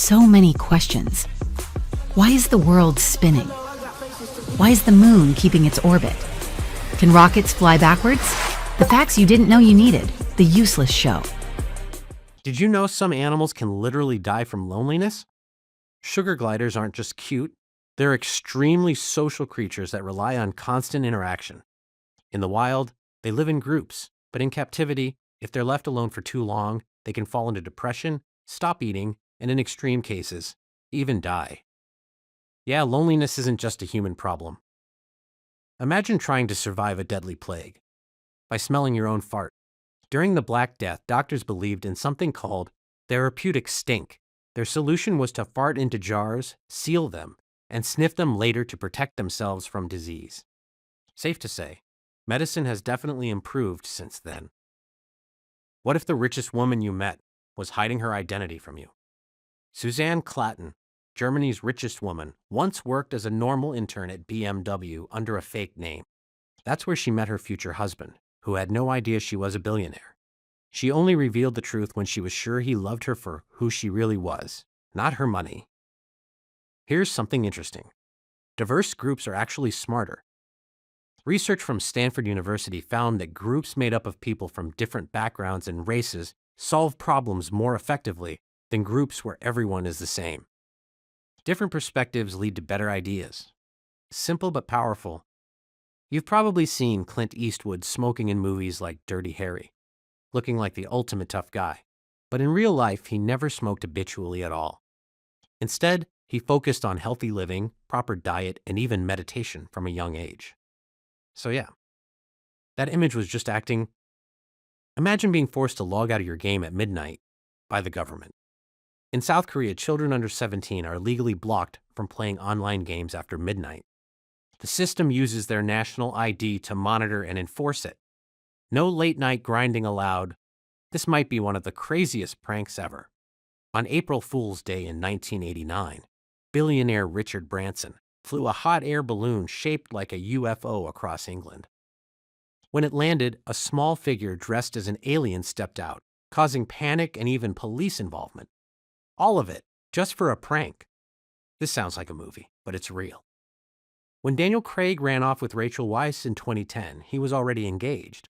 so many questions. Why is the world spinning? Why is the moon keeping its orbit? Can rockets fly backwards? The facts you didn't know you needed. The Useless Show. Did you know some animals can literally die from loneliness? Sugar gliders aren't just cute, they're extremely social creatures that rely on constant interaction. In the wild, they live in groups, but in captivity, if they're left alone for too long, they can fall into depression, stop eating, and in extreme cases, even die. Yeah, loneliness isn't just a human problem. Imagine trying to survive a deadly plague by smelling your own fart. During the Black Death, doctors believed in something called therapeutic stink. Their solution was to fart into jars, seal them, and sniff them later to protect themselves from disease. Safe to say, medicine has definitely improved since then. What if the richest woman you met was hiding her identity from you? Suzanne Klatten, Germany's richest woman, once worked as a normal intern at BMW under a fake name. That's where she met her future husband, who had no idea she was a billionaire. She only revealed the truth when she was sure he loved her for who she really was, not her money. Here's something interesting. Diverse groups are actually smarter. Research from Stanford University found that groups made up of people from different backgrounds and races solve problems more effectively than groups where everyone is the same. Different perspectives lead to better ideas. Simple but powerful. You've probably seen Clint Eastwood smoking in movies like Dirty Harry, looking like the ultimate tough guy. But in real life, he never smoked habitually at all. Instead, he focused on healthy living, proper diet, and even meditation from a young age. So yeah, that image was just acting. Imagine being forced to log out of your game at midnight by the government. In South Korea, children under 17 are legally blocked from playing online games after midnight. The system uses their national ID to monitor and enforce it. No late-night grinding allowed. This might be one of the craziest pranks ever. On April Fool's Day in 1989, billionaire Richard Branson flew a hot air balloon shaped like a UFO across England. When it landed, a small figure dressed as an alien stepped out, causing panic and even police involvement. All of it, just for a prank. This sounds like a movie, but it's real. When Daniel Craig ran off with Rachel Weisz in 2010, he was already engaged.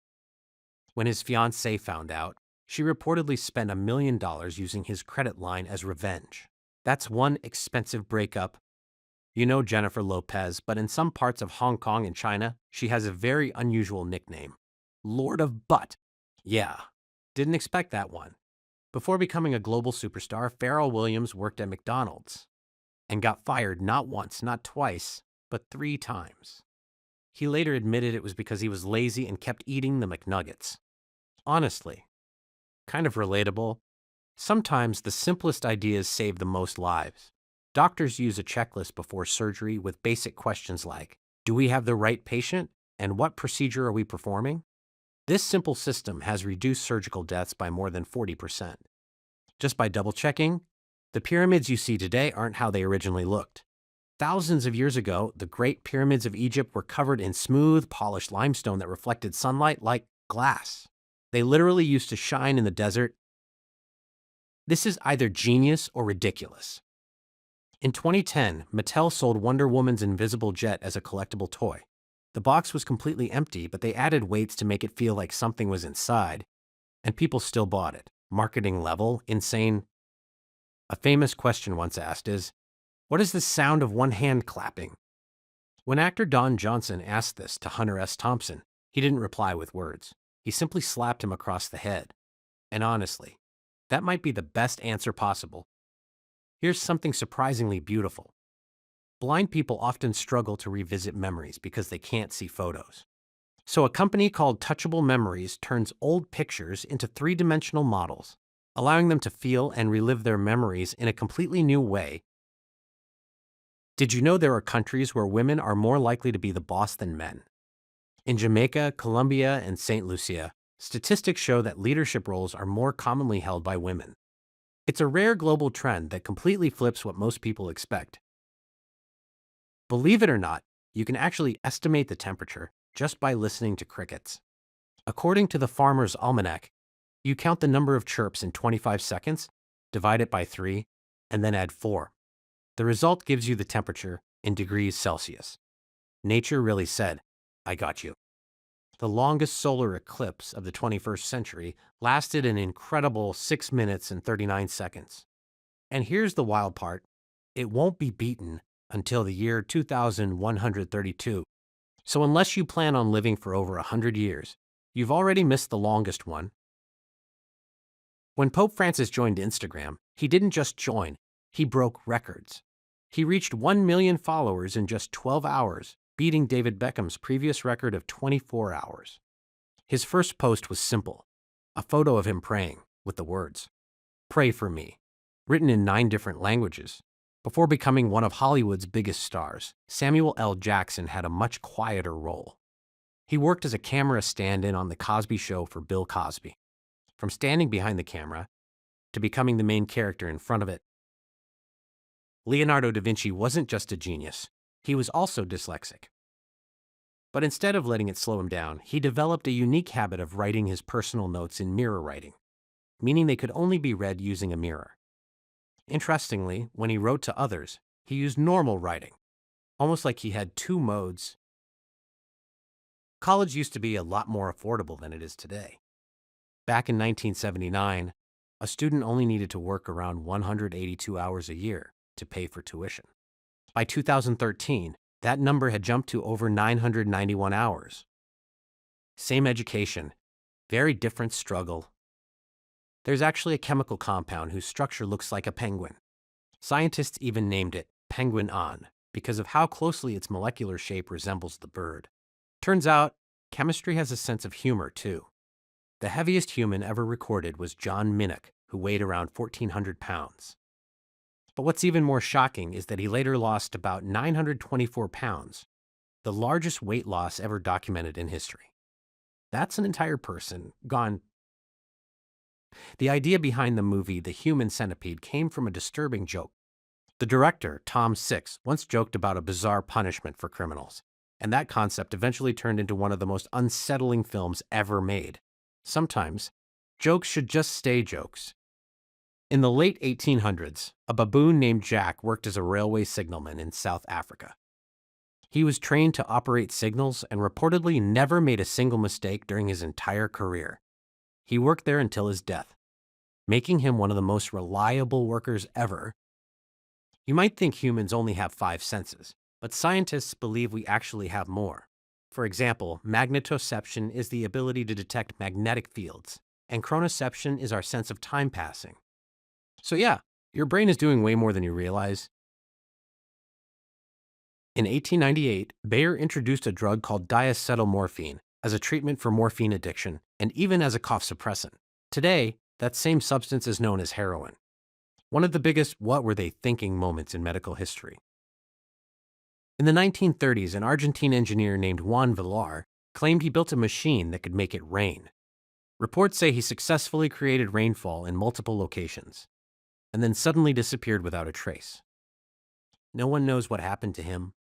When his fiancée found out, she reportedly spent $1 million using his credit line as revenge. That's one expensive breakup. You know Jennifer Lopez, but in some parts of Hong Kong and China, she has a very unusual nickname. Lord of Butt. Yeah, didn't expect that one. Before becoming a global superstar, Pharrell Williams worked at McDonald's and got fired not once, not twice, but 3 times. He later admitted it was because he was lazy and kept eating the McNuggets. Honestly, kind of relatable. Sometimes the simplest ideas save the most lives. Doctors use a checklist before surgery with basic questions like, do we have the right patient and what procedure are we performing? This simple system has reduced surgical deaths by more than 40%. Just by double-checking, the pyramids you see today aren't how they originally looked. Thousands of years ago, the Great Pyramids of Egypt were covered in smooth, polished limestone that reflected sunlight like glass. They literally used to shine in the desert. This is either genius or ridiculous. In 2010, Mattel sold Wonder Woman's invisible jet as a collectible toy. The box was completely empty, but they added weights to make it feel like something was inside, and people still bought it. Marketing level, insane. A famous question once asked is, what is the sound of one hand clapping? When actor Don Johnson asked this to Hunter S. Thompson, he didn't reply with words. He simply slapped him across the head. And honestly, that might be the best answer possible. Here's something surprisingly beautiful. Blind people often struggle to revisit memories because they can't see photos. So a company called Touchable Memories turns old pictures into 3-dimensional models, allowing them to feel and relive their memories in a completely new way. Did you know there are countries where women are more likely to be the boss than men? In Jamaica, Colombia, and St. Lucia, statistics show that leadership roles are more commonly held by women. It's a rare global trend that completely flips what most people expect. Believe it or not, you can actually estimate the temperature just by listening to crickets. According to the Farmer's Almanac, you count the number of chirps in 25 seconds, divide it by 3, and then add 4. The result gives you the temperature in degrees Celsius. Nature really said, I got you. The longest solar eclipse of the 21st century lasted an incredible 6 minutes and 39 seconds. And here's the wild part. It won't be beaten until the year 2132. So unless you plan on living for over 100 years, you've already missed the longest one. When Pope Francis joined Instagram, he didn't just join, he broke records. He reached 1 million followers in just 12 hours, beating David Beckham's previous record of 24 hours. His first post was simple, a photo of him praying with the words, "Pray for me," written in 9 different languages. Before becoming one of Hollywood's biggest stars, Samuel L. Jackson had a much quieter role. He worked as a camera stand-in on The Cosby Show for Bill Cosby. From standing behind the camera to becoming the main character in front of it. Leonardo da Vinci wasn't just a genius, he was also dyslexic. But instead of letting it slow him down, he developed a unique habit of writing his personal notes in mirror writing, meaning they could only be read using a mirror. Interestingly, when he wrote to others, he used normal writing, almost like he had 2 modes. College used to be a lot more affordable than it is today. Back in 1979, a student only needed to work around 182 hours a year to pay for tuition. By 2013, that number had jumped to over 991 hours. Same education, very different struggle. There's actually a chemical compound whose structure looks like a penguin. Scientists even named it penguin-on because of how closely its molecular shape resembles the bird. Turns out, chemistry has a sense of humor too. The heaviest human ever recorded was John Minnock, who weighed around 1,400 pounds. But what's even more shocking is that he later lost about 924 pounds, the largest weight loss ever documented in history. That's an entire person gone. The idea behind the movie The Human Centipede came from a disturbing joke. The director, Tom Six, once joked about a bizarre punishment for criminals, and that concept eventually turned into one of the most unsettling films ever made. Sometimes, jokes should just stay jokes. In the late 1800s, a baboon named Jack worked as a railway signalman in South Africa. He was trained to operate signals and reportedly never made a single mistake during his entire career. He worked there until his death, making him one of the most reliable workers ever. You might think humans only have 5 senses, but scientists believe we actually have more. For example, magnetoception is the ability to detect magnetic fields, and chronoception is our sense of time passing. So yeah, your brain is doing way more than you realize. In 1898, Bayer introduced a drug called diacetylmorphine as a treatment for morphine addiction and even as a cough suppressant. Today, that same substance is known as heroin. One of the biggest what were they thinking moments in medical history. In the 1930s, an Argentine engineer named Juan Villar claimed he built a machine that could make it rain. Reports say he successfully created rainfall in multiple locations, and then suddenly disappeared without a trace. No one knows what happened to him.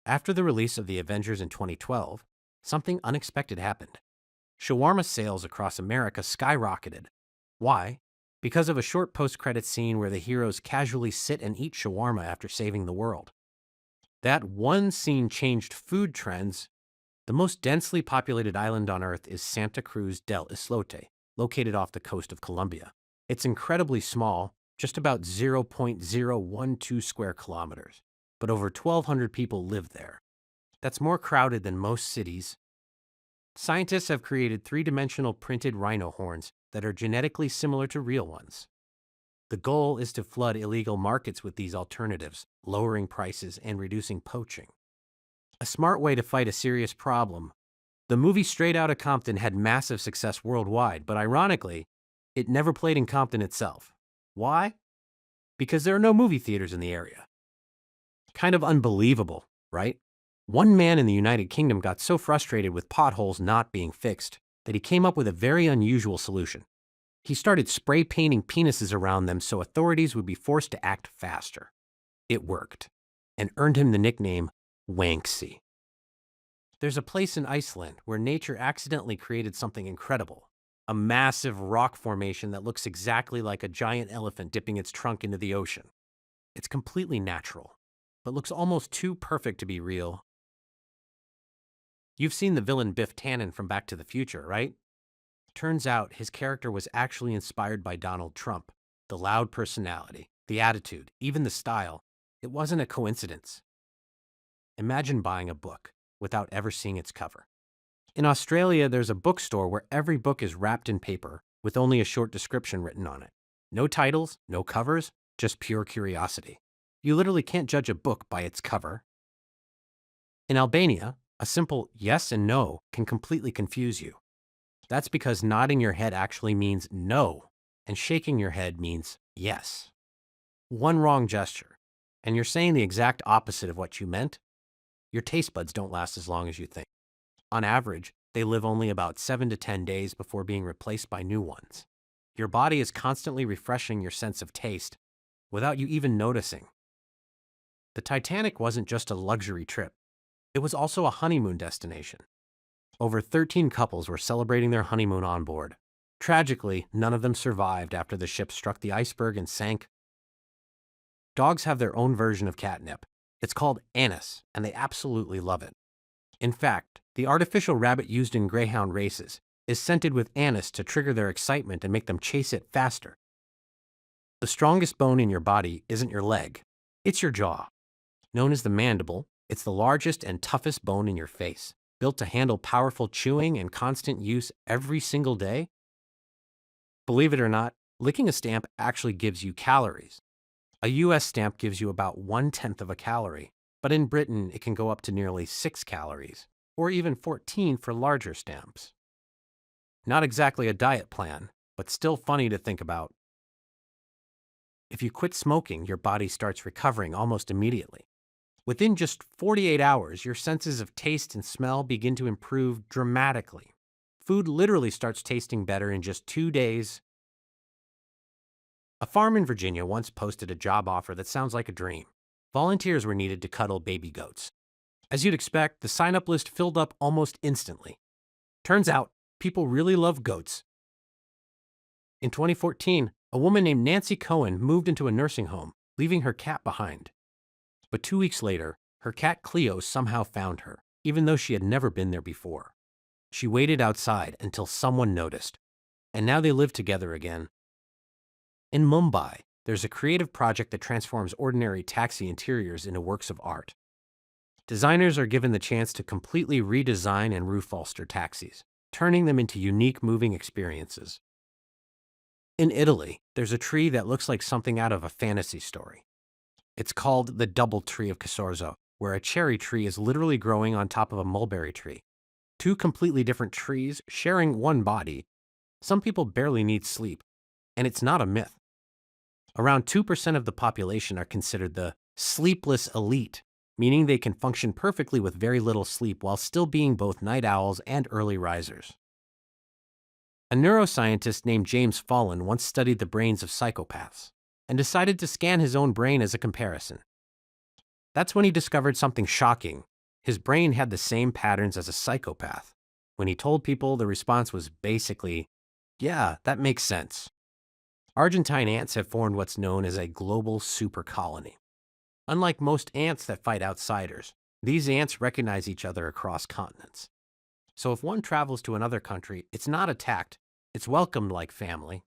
After the release of The Avengers in 2012, something unexpected happened. Shawarma sales across America skyrocketed. Why? Because of a short post-credit scene where the heroes casually sit and eat shawarma after saving the world. That one scene changed food trends. The most densely populated island on Earth is Santa Cruz del Islote, located off the coast of Colombia. It's incredibly small, just about 0.012 square kilometers, but over 1,200 people live there. That's more crowded than most cities. Scientists have created 3-dimensional printed rhino horns that are genetically similar to real ones. The goal is to flood illegal markets with these alternatives, lowering prices and reducing poaching. A smart way to fight a serious problem. The movie Straight Outta Compton had massive success worldwide, but ironically, it never played in Compton itself. Why? Because there are no movie theaters in the area. Kind of unbelievable, right? One man in the United Kingdom got so frustrated with potholes not being fixed that he came up with a very unusual solution. He started spray painting penises around them so authorities would be forced to act faster. It worked, and earned him the nickname Wanksy. There's a place in Iceland where nature accidentally created something incredible. a massive rock formation that looks exactly like a giant elephant dipping its trunk into the ocean. It's completely natural, but looks almost too perfect to be real. You've seen the villain Biff Tannen from Back to the Future, right? Turns out his character was actually inspired by Donald Trump. The loud personality, the attitude, even the style. It wasn't a coincidence. Imagine buying a book without ever seeing its cover. In Australia, there's a bookstore where every book is wrapped in paper with only a short description written on it. No titles, no covers, just pure curiosity. You literally can't judge a book by its cover. In Albania, a simple yes and no can completely confuse you. That's because nodding your head actually means no, and shaking your head means yes. One wrong gesture, and you're saying the exact opposite of what you meant. Your taste buds don't last as long as you think. On average, they live only about 7 to 10 days before being replaced by new ones. Your body is constantly refreshing your sense of taste without you even noticing. The Titanic wasn't just a luxury trip. It was also a honeymoon destination. Over 13 couples were celebrating their honeymoon on board. Tragically, none of them survived after the ship struck the iceberg and sank. Dogs have their own version of catnip. It's called anise, and they absolutely love it. In fact, the artificial rabbit used in greyhound races is scented with anise to trigger their excitement and make them chase it faster. The strongest bone in your body isn't your leg, it's your jaw. Known as the mandible, it's the largest and toughest bone in your face, built to handle powerful chewing and constant use every single day. Believe it or not, licking a stamp actually gives you calories. A US stamp gives you about 1/10 of a calorie, but in Britain it can go up to nearly 6 calories, or even 14 for larger stamps. Not exactly a diet plan, but still funny to think about. If you quit smoking, your body starts recovering almost immediately. Within just 48 hours, your senses of taste and smell begin to improve dramatically. Food literally starts tasting better in just 2 days. A farm in Virginia once posted a job offer that sounds like a dream. Volunteers were needed to cuddle baby goats. As you'd expect, the sign-up list filled up almost instantly. Turns out, people really love goats. In 2014, a woman named Nancy Cohen moved into a nursing home, leaving her cat behind. But 2 weeks later, her cat Cleo somehow found her, even though she had never been there before. She waited outside until someone noticed, and now they live together again. In Mumbai, there's a creative project that transforms ordinary taxi interiors into works of art. Designers are given the chance to completely redesign and roof-bolster taxis, turning them into unique moving experiences. In Italy, there's a tree that looks like something out of a fantasy story. It's called the double tree of Casorzo, where a cherry tree is literally growing on top of a mulberry tree. Two completely different trees sharing one body. Some people barely need sleep, and it's not a myth. Around 2% of the population are considered the sleepless elite, meaning they can function perfectly with very little sleep while still being both night owls and early risers. A neuroscientist named James Fallon once studied the brains of psychopaths and decided to scan his own brain as a comparison. That's when he discovered something shocking. His brain had the same patterns as a psychopath. When he told people, the response was basically, "Yeah, that makes sense." Argentine ants have formed what's known as a global super colony. Unlike most ants that fight outsiders, these ants recognize each other across continents. So if one travels to another country, it's not attacked, it's welcomed like family.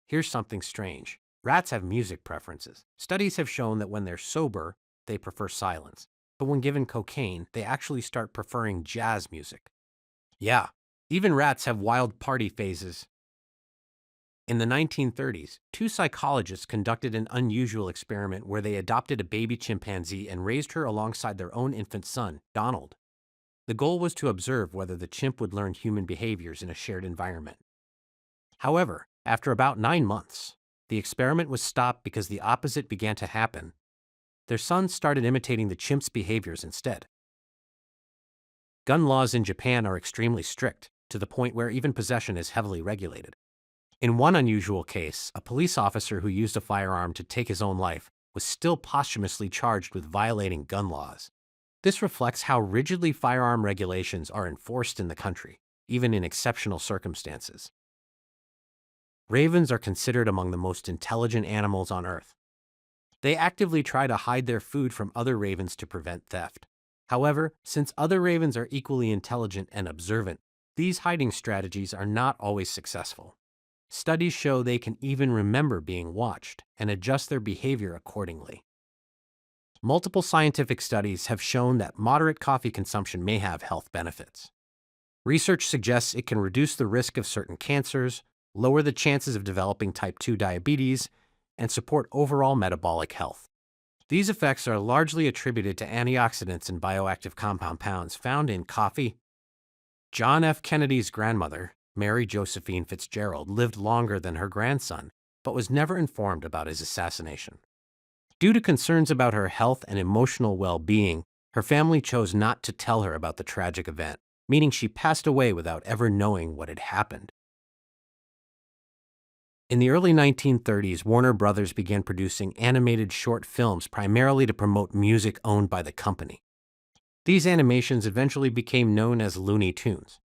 Here's something strange. Rats have music preferences. Studies have shown that when they're sober, they prefer silence. But when given cocaine, they actually start preferring jazz music. Yeah, even rats have wild party phases. In the 1930s, two psychologists conducted an unusual experiment where they adopted a baby chimpanzee and raised her alongside their own infant son, Donald. The goal was to observe whether the chimp would learn human behaviors in a shared environment. However, after about 9 months, the experiment was stopped because the opposite began to happen. Their son started imitating the chimp's behaviors instead. Gun laws in Japan are extremely strict, to the point where even possession is heavily regulated. In one unusual case, a police officer who used a firearm to take his own life was still posthumously charged with violating gun laws. This reflects how rigidly firearm regulations are enforced in the country. even in exceptional circumstances. Ravens are considered among the most intelligent animals on Earth. They actively try to hide their food from other ravens to prevent theft. However, since other ravens are equally intelligent and observant, these hiding strategies are not always successful. Studies show they can even remember being watched and adjust their behavior accordingly. Multiple scientific studies have shown that moderate coffee consumption may have health benefits. Research suggests it can reduce the risk of certain cancers, lower the chances of developing type 2 diabetes, and support overall metabolic health. These effects are largely attributed to antioxidants and bioactive compounds found in coffee. John F. Kennedy's grandmother, Mary Josephine Fitzgerald, lived longer than her grandson, but was never informed about his assassination. Due to concerns about her health and emotional well-being, her family chose not to tell her about the tragic event, meaning she passed away without ever knowing what had happened. In the early 1930s, Warner Brothers began producing animated short films primarily to promote music owned by the company. These animations eventually became known as Looney Tunes.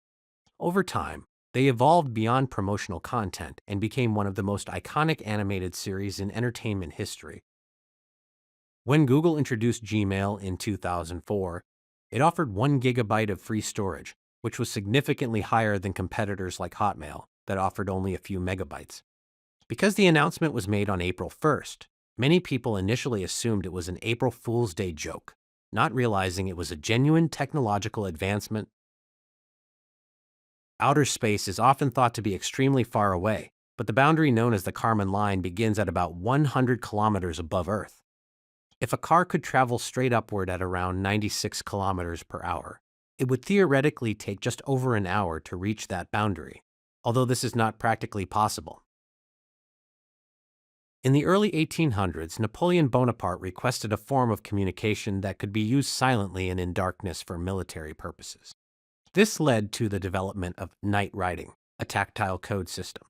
Over time, they evolved beyond promotional content and became one of the most iconic animated series in entertainment history. When Google introduced Gmail in 2004, it offered 1 gigabyte of free storage, which was significantly higher than competitors like Hotmail that offered only a few megabytes. Because the announcement was made on April 1st, many people initially assumed it was an April Fool's Day joke, not realizing it was a genuine technological advancement. Outer space is often thought to be extremely far away, but the boundary known as the Kármán line begins at about 100 kilometers above Earth. If a car could travel straight upward at around 96 kilometers per hour, it would theoretically take just over an hour to reach that boundary, although this is not practically possible. In the early 1800s, Napoleon Bonaparte requested a form of communication that could be used silently and in darkness for military purposes. This led to the development of night writing, a tactile code system.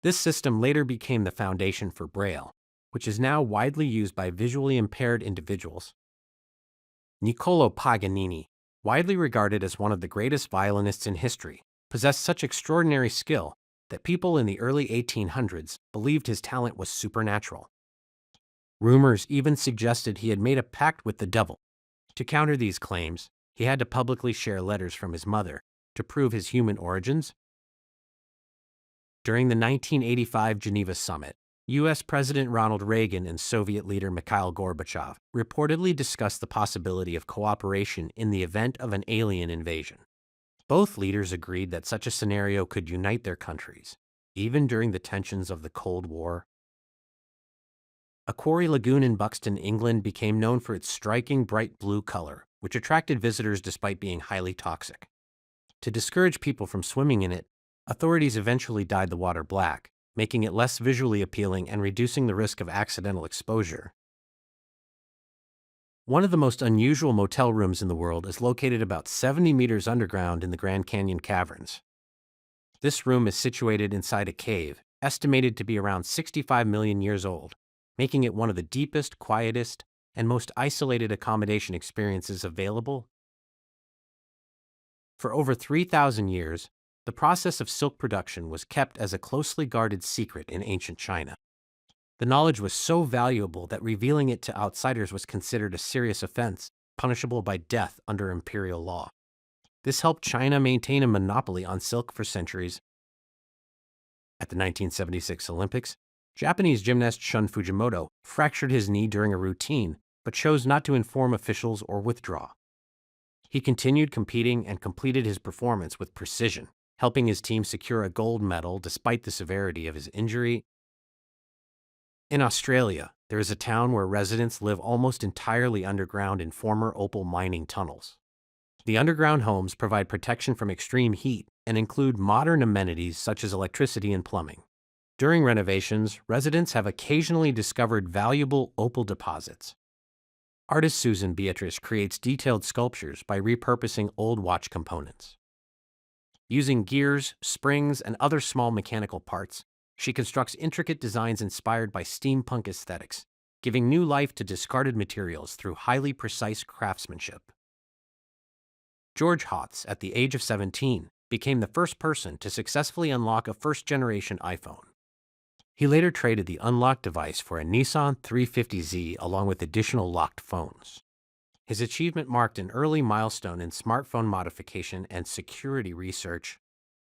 This system later became the foundation for Braille, which is now widely used by visually impaired individuals. Niccolò Paganini, widely regarded as one of the greatest violinists in history, possessed such extraordinary skill that people in the early 1800s believed his talent was supernatural. Rumors even suggested he had made a pact with the devil. To counter these claims, he had to publicly share letters from his mother to prove his human origins. During the 1985 Geneva summit, U.S. President Ronald Reagan and Soviet leader Mikhail Gorbachev reportedly discussed the possibility of cooperation in the event of an alien invasion. Both leaders agreed that such a scenario could unite their countries, even during the tensions of the Cold War. A quarry lagoon in Buxton, England became known for its striking bright blue color, which attracted visitors despite being highly toxic. To discourage people from swimming in it, authorities eventually dyed the water black, making it less visually appealing and reducing the risk of accidental exposure. One of the most unusual motel rooms in the world is located about 70 meters underground in the Grand Canyon Caverns. This room is situated inside a cave, estimated to be around 65 million years old, making it one of the deepest, quietest, and most isolated accommodation experiences available. For over 3,000 years, the process of silk production was kept as a closely guarded secret in ancient China. The knowledge was so valuable that revealing it to outsiders was considered a serious offense, punishable by death under imperial law. This helped China maintain a monopoly on silk for centuries. At the 1976 Olympics, Japanese gymnast Shun Fujimoto fractured his knee during a routine, but chose not to inform officials or withdraw. He continued competing and completed his performance with precision, helping his team secure a gold medal despite the severity of his injury. In Australia, there is a town where residents live almost entirely underground in former opal mining tunnels. The underground homes provide protection from extreme heat and include modern amenities such as electricity and plumbing. During renovations, residents have occasionally discovered valuable opal deposits. Artist Susan Beatrice creates detailed sculptures by repurposing old watch components. Using gears, springs, and other small mechanical parts, she constructs intricate designs inspired by steampunk aesthetics, giving new life to discarded materials through highly precise craftsmanship. George Hotz, at the age of 17, became the first person to successfully unlock a first-generation iPhone. He later traded the unlocked device for a Nissan 350Z along with additional locked phones. His achievement marked an early milestone in smartphone modification and security research.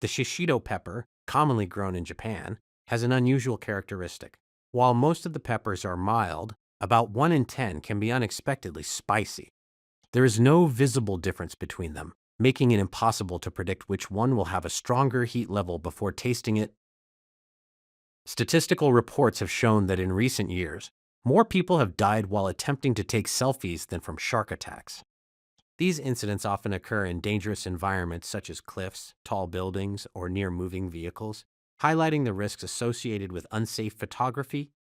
The shishito pepper, commonly grown in Japan, has an unusual characteristic. While most of the peppers are mild, about 1 in 10 can be unexpectedly spicy. There is no visible difference between them, making it impossible to predict which one will have a stronger heat level before tasting it. Statistical reports have shown that in recent years, more people have died while attempting to take selfies than from shark attacks. These incidents often occur in dangerous environments such as cliffs, tall buildings, or near moving vehicles, highlighting the risks associated with unsafe photography.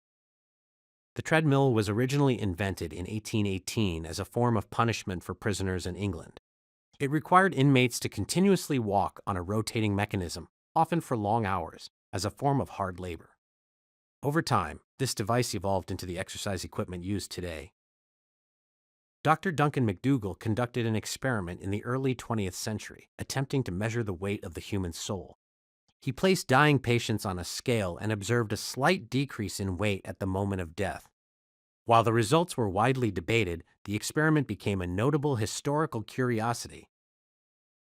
The treadmill was originally invented in 1818 as a form of punishment for prisoners in England. It required inmates to continuously walk on a rotating mechanism, often for long hours, as a form of hard labor. Over time, this device evolved into the exercise equipment used today. Dr. Duncan McDougall conducted an experiment in the early 20th century, attempting to measure the weight of the human soul. He placed dying patients on a scale and observed a slight decrease in weight at the moment of death. While the results were widely debated, the experiment became a notable historical curiosity.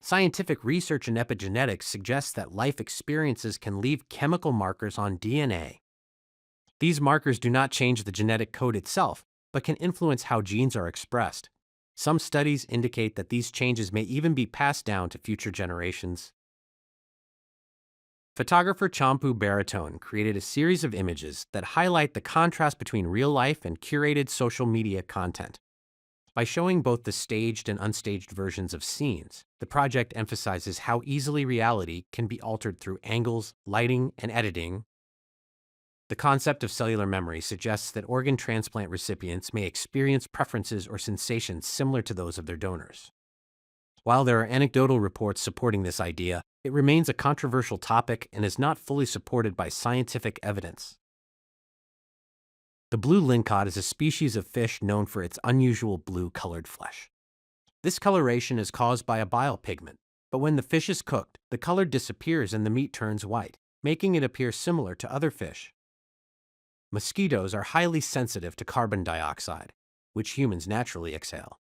Scientific research in epigenetics suggests that life experiences can leave chemical markers on DNA. These markers do not change the genetic code itself, but can influence how genes are expressed. Some studies indicate that these changes may even be passed down to future generations. Photographer Champu Baritone created a series of images that highlight the contrast between real life and curated social media content. By showing both the staged and unstaged versions of scenes, the project emphasizes how easily reality can be altered through angles, lighting, and editing. The concept of cellular memory suggests that organ transplant recipients may experience preferences or sensations similar to those of their donors. While there are anecdotal reports supporting this idea, it remains a controversial topic and is not fully supported by scientific evidence. The blue lingcod is a species of fish known for its unusual blue-colored flesh. This coloration is caused by a bile pigment, but when the fish is cooked, the color disappears and the meat turns white, making it appear similar to other fish. Mosquitoes are highly sensitive to carbon dioxide, which humans naturally exhale.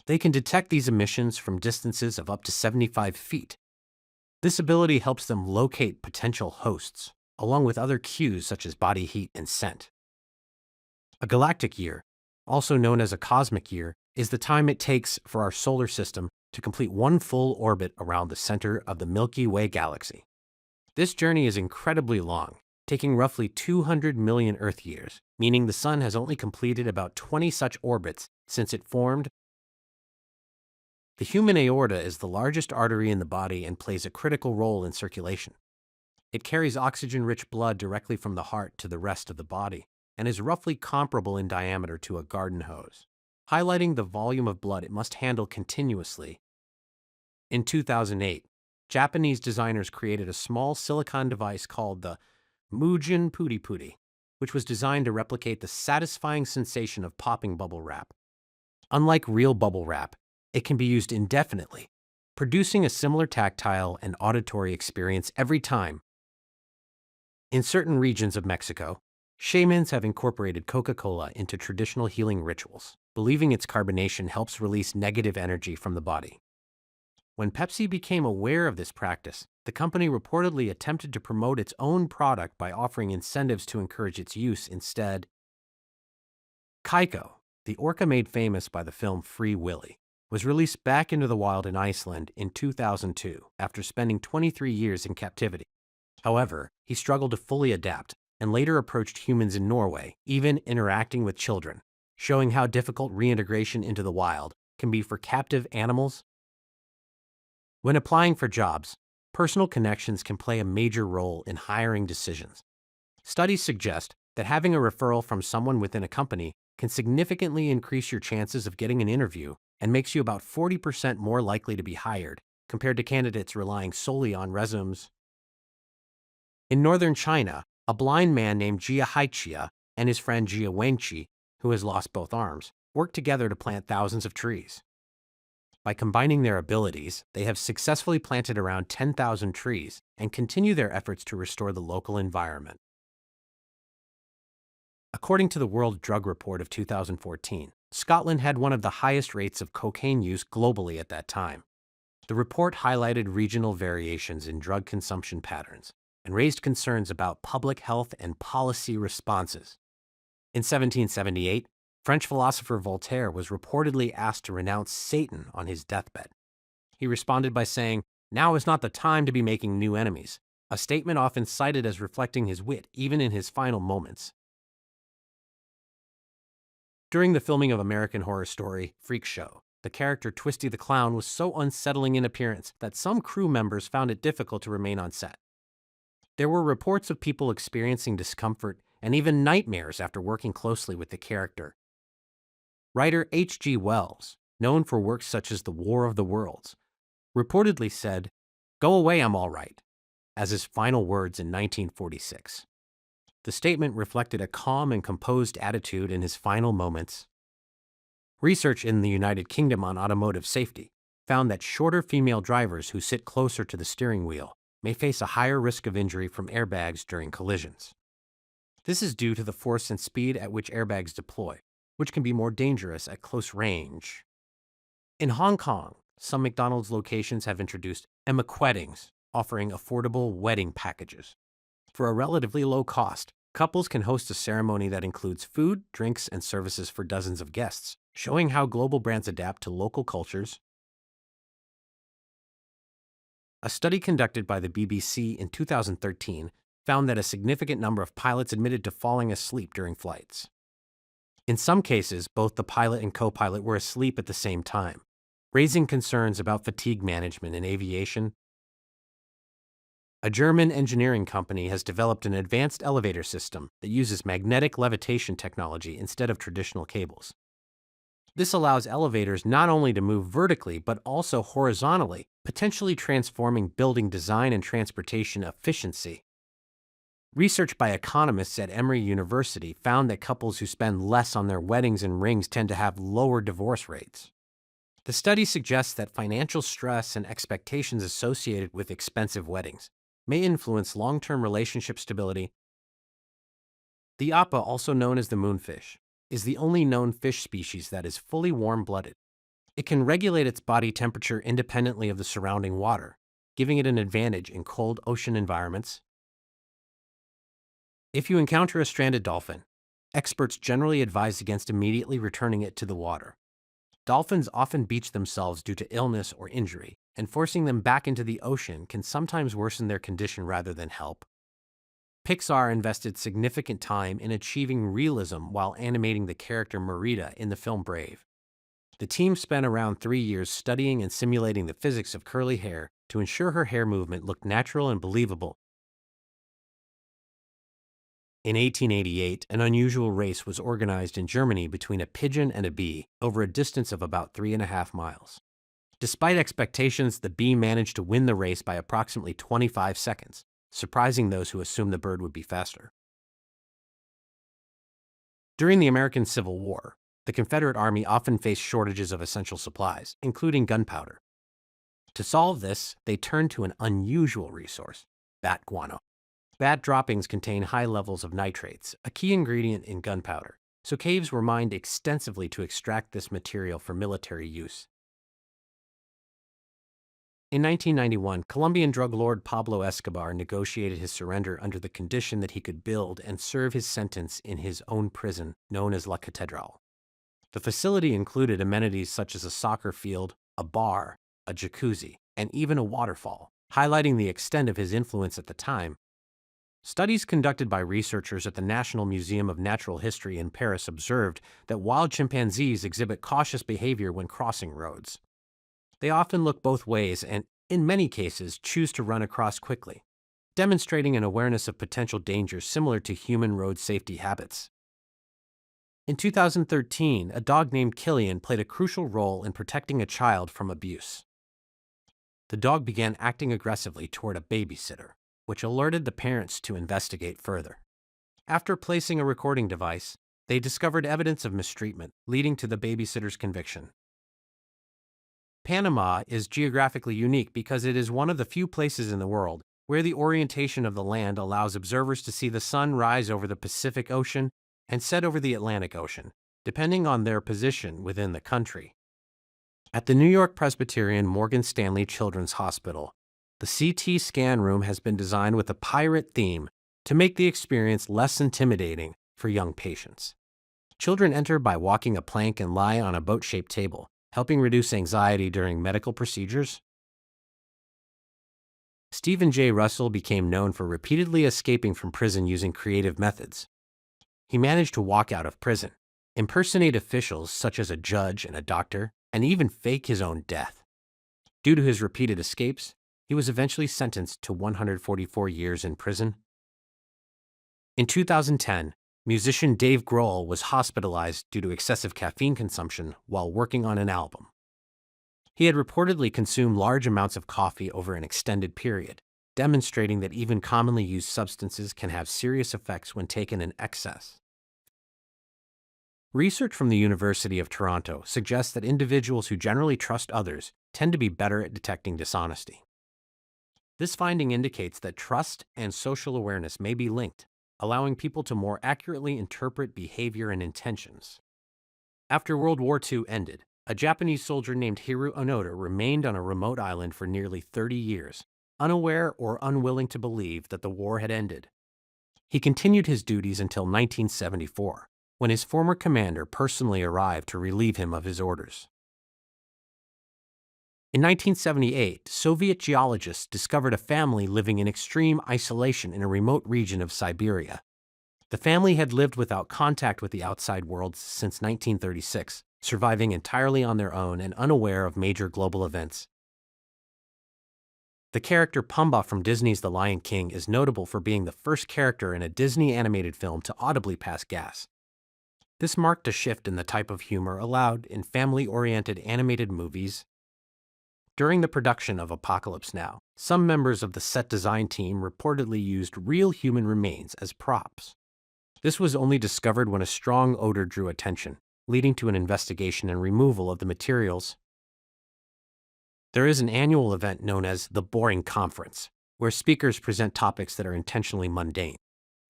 They can detect these emissions from distances of up to 75 feet. This ability helps them locate potential hosts, along with other cues such as body heat and scent. A galactic year, also known as a cosmic year, is the time it takes for our solar system to complete one full orbit around the center of the Milky Way galaxy. This journey is incredibly long, taking roughly 200 million Earth years, meaning the Sun has only completed about 20 such orbits since it formed. The human aorta is the largest artery in the body and plays a critical role in circulation. It carries oxygen-rich blood directly from the heart to the rest of the body and is roughly comparable in diameter to a garden hose, highlighting the volume of blood it must handle continuously. In 2008, Japanese designers created a small silicone device called the Mugen Puri Puri, which was designed to replicate the satisfying sensation of popping bubble wrap. Unlike real bubble wrap, it can be used indefinitely, producing a similar tactile and auditory experience every time. In certain regions of Mexico, shamans have incorporated Coca-Cola into traditional healing rituals, believing its carbonation helps release negative energy from the body. When Pepsi became aware of this practice, the company reportedly attempted to promote its own product by offering incentives to encourage its use instead. Kaiko, the orca made famous by the film Free Willy, was released back into the wild in Iceland in 2002 after spending 23 years in captivity. However, he struggled to fully adapt and later approached humans in Norway, even interacting with children, showing how difficult reintegration into the wild can be for captive animals. When applying for jobs, personal connections can play a major role in hiring decisions. Studies suggest that having a referral from someone within a company can significantly increase your chances of getting an interview and makes you about 40% more likely to be hired compared to candidates relying solely on resumes. In northern China, a blind man named Jia Haichia and his friend Jia Wenqi, who has lost both arms, worked together to plant thousands of trees. By combining their abilities, they have successfully planted around 10,000 trees and continue their efforts to restore the local environment. According to the World Drug Report of 2014, Scotland had one of the highest rates of cocaine use globally at that time. The report highlighted regional variations in drug consumption patterns and raised concerns about public health and policy responses. In 1778, French philosopher Voltaire was reportedly asked to renounce Satan on his deathbed. He responded by saying, "Now is not the time to be making new enemies," a statement often cited as reflecting his wit even in his final moments. During the filming of American Horror Story Freak Show, the character Twisty the Clown was so unsettling in appearance that some crew members found it difficult to remain on set. There were reports of people experiencing discomfort and even nightmares after working closely with the character. Writer H.G. Wells, known for works such as The War of the Worlds, reportedly said, "Go away, I'm all right," as his final words in 1946. The statement reflected a calm and composed attitude in his final moments. Research in the United Kingdom on automotive safety found that shorter female drivers who sit closer to the steering wheel may face a higher risk of injury from airbags during collisions. This is due to the force and speed at which airbags deploy, which can be more dangerous at close range. In Hong Kong, some McDonald's locations have introduced weddings, offering affordable wedding packages. For a relatively low cost, couples can host a ceremony that includes food, drinks, and services for dozens of guests, showing how global brands adapt to local cultures. A study conducted by the BBC in 2013 found that a significant number of pilots admitted to falling asleep during flights. In some cases, both the pilot and co-pilot were asleep at the same time, raising concerns about fatigue management in aviation. A German engineering company has developed an advanced elevator system that uses magnetic levitation technology instead of traditional cables. This allows elevators not only to move vertically but also horizontally, potentially transforming building design and transportation efficiency. Research by economists at Emory University found that couples who spend less on their weddings and rings tend to have lower divorce rates. The study suggests that financial stress and expectations associated with expensive weddings may influence long-term relationship stability. The appa, also known as the moonfish, is the only known fish species that is fully warm-blooded. It can regulate its body temperature independently of the surrounding water, giving it an advantage in cold ocean environments. If you encounter a stranded dolphin, experts generally advise against immediately returning it to the water. Dolphins often beach themselves due to illness or injury, and forcing them back into the ocean can sometimes worsen their condition rather than help. Pixar invested significant time in achieving realism while animating the character Merida in the film Brave. The team spent around 3 years studying and simulating the physics of curly hair to ensure her hair movement looked natural and believable. In 1888, an unusual race was organized in Germany between a pigeon and a bee over a distance of about 3.5 miles. Despite expectations, the bee managed to win the race by approximately 25 seconds, surprising those who assumed the bird would be faster. During the American Civil War, the Confederate Army often faced shortages of essential supplies, including gunpowder. To solve this, they turned to an unusual resource: bat guano. Bat droppings contain high levels of nitrates, a key ingredient in gunpowder, so caves were mined extensively to extract this material for military use. In 1991, Colombian drug lord Pablo Escobar negotiated his surrender under the condition that he could build and serve his sentence in his own prison, known as La Catedral. The facility included amenities such as a soccer field, a bar, a jacuzzi, and even a waterfall, highlighting the extent of his influence at the time. Studies conducted by researchers at the National Museum of Natural History in Paris observed that wild chimpanzees exhibit cautious behavior when crossing roads. They often look both ways and, in many cases, choose to run across quickly, demonstrating an awareness of potential dangers similar to human road safety habits. In 2013, a dog named Killian played a crucial role in protecting a child from abuse. The dog began acting aggressively toward a babysitter, which alerted the parents to investigate further. After placing a recording device, they discovered evidence of mistreatment, leading to the babysitter's conviction. Panama is geographically unique because it is one of the few places in the world where the orientation of the land allows observers to see the sun rise over the Pacific Ocean and set over the Atlantic Ocean, depending on their position within the country. At the New York Presbyterian Morgan Stanley Children's Hospital, the CT scan room has been designed with a pirate theme to make the experience less intimidating for young patients. Children enter by walking a plank and lie on a boat-shaped table, helping reduce anxiety during medical procedures. Stephen J. Russell became known for repeatedly escaping from prison using creative methods. He managed to walk out of prison, impersonate officials such as a judge and a doctor, and even fake his own death. Due to his repeated escapes, he was eventually sentenced to 144 years in prison. In 2010, musician Dave Grohl was hospitalized due to excessive caffeine consumption while working on an album. He had reportedly consumed large amounts of coffee over an extended period, demonstrating that even commonly used substances can have serious effects when taken in excess. Research from the University of Toronto suggests that individuals who generally trust others tend to be better at detecting dishonesty. This finding indicates that trust and social awareness may be linked, allowing people to more accurately interpret behavior and intentions. After World War II ended, a Japanese soldier named Hiru Onoda remained on a remote island for nearly 30 years, unaware or unwilling to believe that the war had ended. He continued his duties until 1974, when his former commander personally arrived to relieve him of his orders. In 1978, Soviet geologists discovered a family living in extreme isolation in a remote region of Siberia. The family had lived without contact with the outside world since 1936, surviving entirely on their own and unaware of major global events. The character Pumbaa from Disney's The Lion King is notable for being the first character in a Disney animated film to audibly pass gas. This marked a shift in the type of humor allowed in family-oriented animated movies. During the production of Apocalypse Now, some members of the set design team reportedly used real human remains as props. This was only discovered when a strong odor drew attention, leading to an investigation and removal of the materials. There is an annual event known as the Boring Conference, where speakers present topics that are intentionally mundane.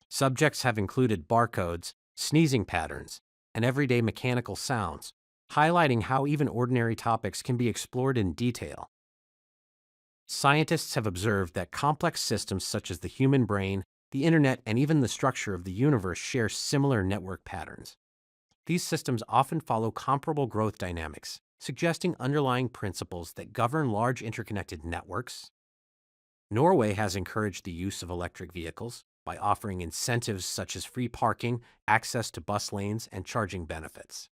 Subjects have included barcodes, sneezing patterns, and everyday mechanical sounds, highlighting how even ordinary topics can be explored in detail. Scientists have observed that complex systems such as the human brain, the internet, and even the structure of the universe share similar network patterns. These systems often follow comparable growth dynamics, suggesting underlying principles that govern large interconnected networks. Norway has encouraged the use of electric vehicles by offering incentives such as free parking, access to bus lanes, and charging benefits.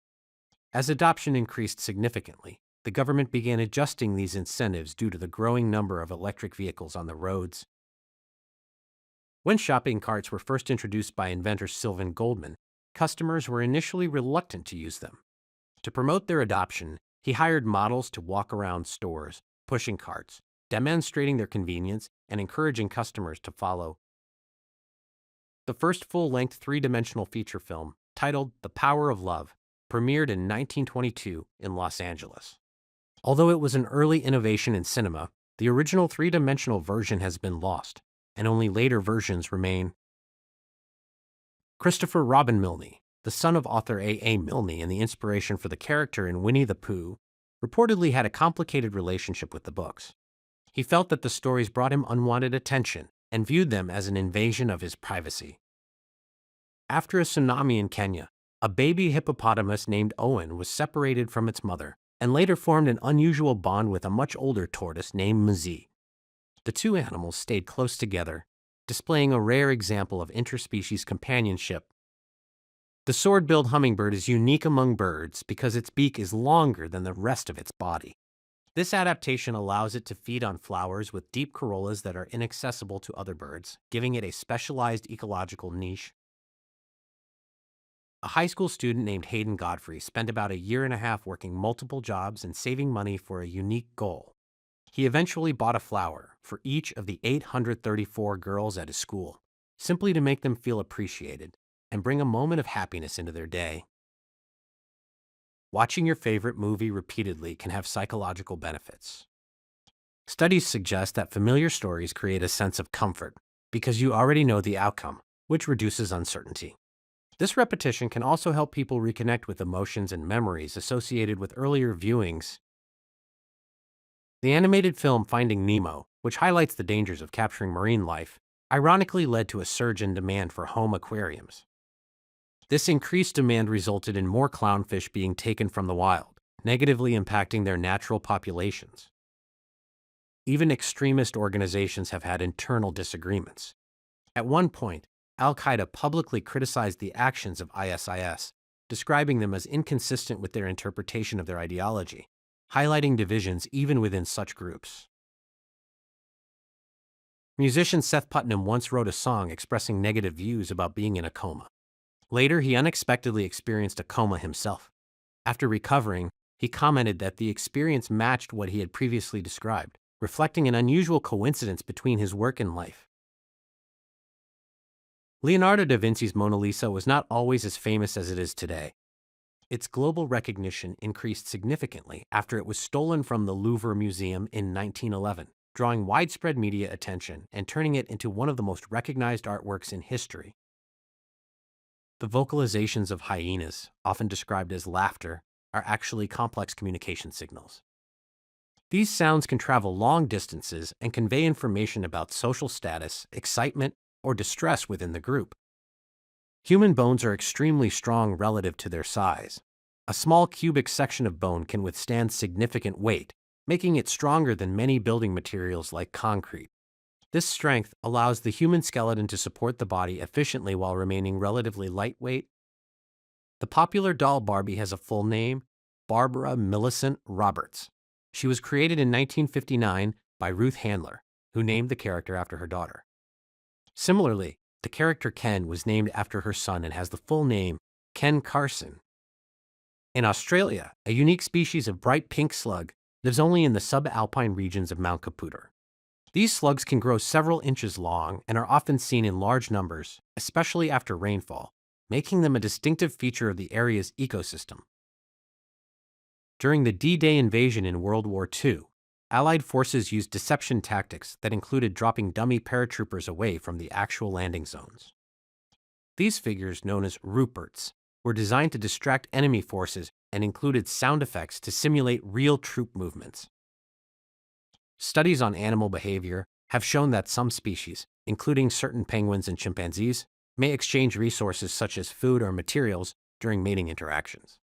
As adoption increased significantly, the government began adjusting these incentives due to the growing number of electric vehicles on the roads. When shopping carts were first introduced by inventor Sylvan Goldman, customers were initially reluctant to use them. To promote their adoption, he hired models to walk around stores, pushing carts, demonstrating their convenience, and encouraging customers to follow. The first full-length three-dimensional feature film, titled The Power of Love, premiered in 1922 in Los Angeles. Although it was an early innovation in cinema, the original three-dimensional version has been lost, and only later versions remain. Christopher Robin Milne, the son of author A. Milne and the inspiration for the character in Winnie the Pooh, reportedly had a complicated relationship with the books. He felt that the stories brought him unwanted attention and viewed them as an invasion of his privacy. After a tsunami in Kenya, a baby hippopotamus named Owen was separated from its mother and later formed an unusual bond with a much older tortoise named Mzee. The two animals stayed close together, displaying a rare example of interspecies companionship. The sword-billed hummingbird is unique among birds because its beak is longer than the rest of its body. This adaptation allows it to feed on flowers with deep corollas that are inaccessible to other birds, giving it a specialized ecological niche. A high school student named Hayden Godfrey spent about a year and a half working multiple jobs and saving money for a unique goal. He eventually bought a flower for each of the 834 girls at his school, simply to make them feel appreciated and bring a moment of happiness into their day. Watching your favorite movie repeatedly can have psychological benefits. Studies suggest that familiar stories create a sense of comfort because you already know the outcome, which reduces uncertainty. This repetition can also help people reconnect with emotions and memories associated with earlier viewings. The animated film Finding Nemo, which highlights the dangers of capturing marine life, ironically led to a surge in demand for home aquariums. This increased demand resulted in more clownfish being taken from the wild, negatively impacting their natural populations. Even extremist organizations have had internal disagreements. At one point, Al-Qaeda publicly criticized the actions of ISIS, describing them as inconsistent with their interpretation of their ideology, highlighting divisions even within such groups. Musician Seth Putnam once wrote a song expressing negative views about being in a coma. Later, he unexpectedly experienced a coma himself. After recovering, he commented that the experience matched what he had previously described, reflecting an unusual coincidence between his work and life. Leonardo da Vinci's Mona Lisa was not always as famous as it is today. Its global recognition increased significantly after it was stolen from the Louvre Museum in 1911, drawing widespread media attention and turning it into one of the most recognized artworks in history. The vocalizations of hyenas, often described as laughter, are actually complex communication signals. These sounds can travel long distances and convey information about social status, excitement, or distress within the group. Human bones are extremely strong relative to their size. A small cubic section of bone can withstand significant weight, making it stronger than many building materials like concrete. This strength allows the human skeleton to support the body efficiently while remaining relatively lightweight. The popular doll Barbie has a full name, Barbara Millicent Roberts. She was created in 1959 by Ruth Handler, who named the character after her daughter. Similarly, the character Ken was named after her son and has the full name Ken Carson. In Australia, a unique species of bright pink slug lives only in the subalpine regions of Mount Caputer. These slugs can grow several inches long and are often seen in large numbers, especially after rainfall, making them a distinctive feature of the area's ecosystem. During the D-Day invasion in World War II, Allied forces used deception tactics that included dropping dummy paratroopers away from the actual landing zones. These figures, known as Ruperts, were designed to distract enemy forces and included sound effects to simulate real troop movements. Studies on animal behavior have shown that some species, including certain penguins and chimpanzees, may exchange resources such as food or materials during mating interactions.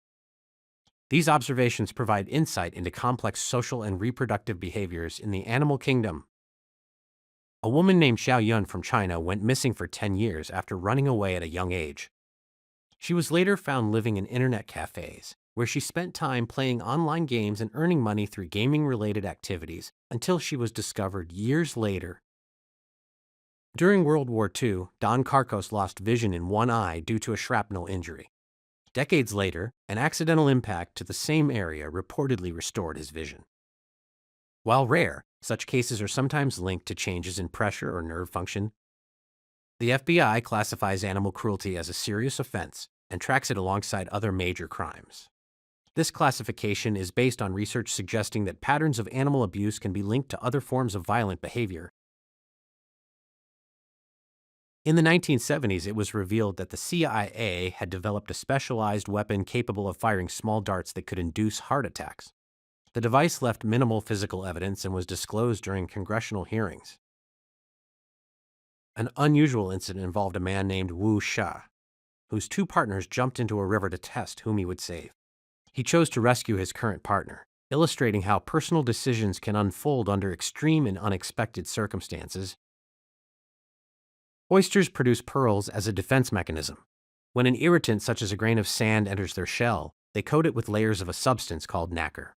These observations provide insight into complex social and reproductive behaviors in the animal kingdom. A woman named Xiao Yun from China went missing for 10 years after running away at a young age. She was later found living in internet cafes, where she spent time playing online games and earning money through gaming-related activities until she was discovered years later. During World War II, Don Carcos lost vision in one eye due to a shrapnel injury. Decades later, an accidental impact to the same area reportedly restored his vision. While rare, such cases are sometimes linked to changes in pressure or nerve function. The FBI classifies animal cruelty as a serious offense and tracks it alongside other major crimes. This classification is based on research suggesting that patterns of animal abuse can be linked to other forms of violent behavior. In the 1970s, it was revealed that the CIA had developed a specialized weapon capable of firing small darts that could induce heart attacks. The device left minimal physical evidence and was disclosed during congressional hearings. An unusual incident involved a man named Wu Sha, whose two partners jumped into a river to test whom he would save. He chose to rescue his current partner, illustrating how personal decisions can unfold under extreme and unexpected circumstances. Oysters produce pearls as a defense mechanism. When an irritant such as a grain of sand enters their shell, they coat it with layers of a substance called nacre.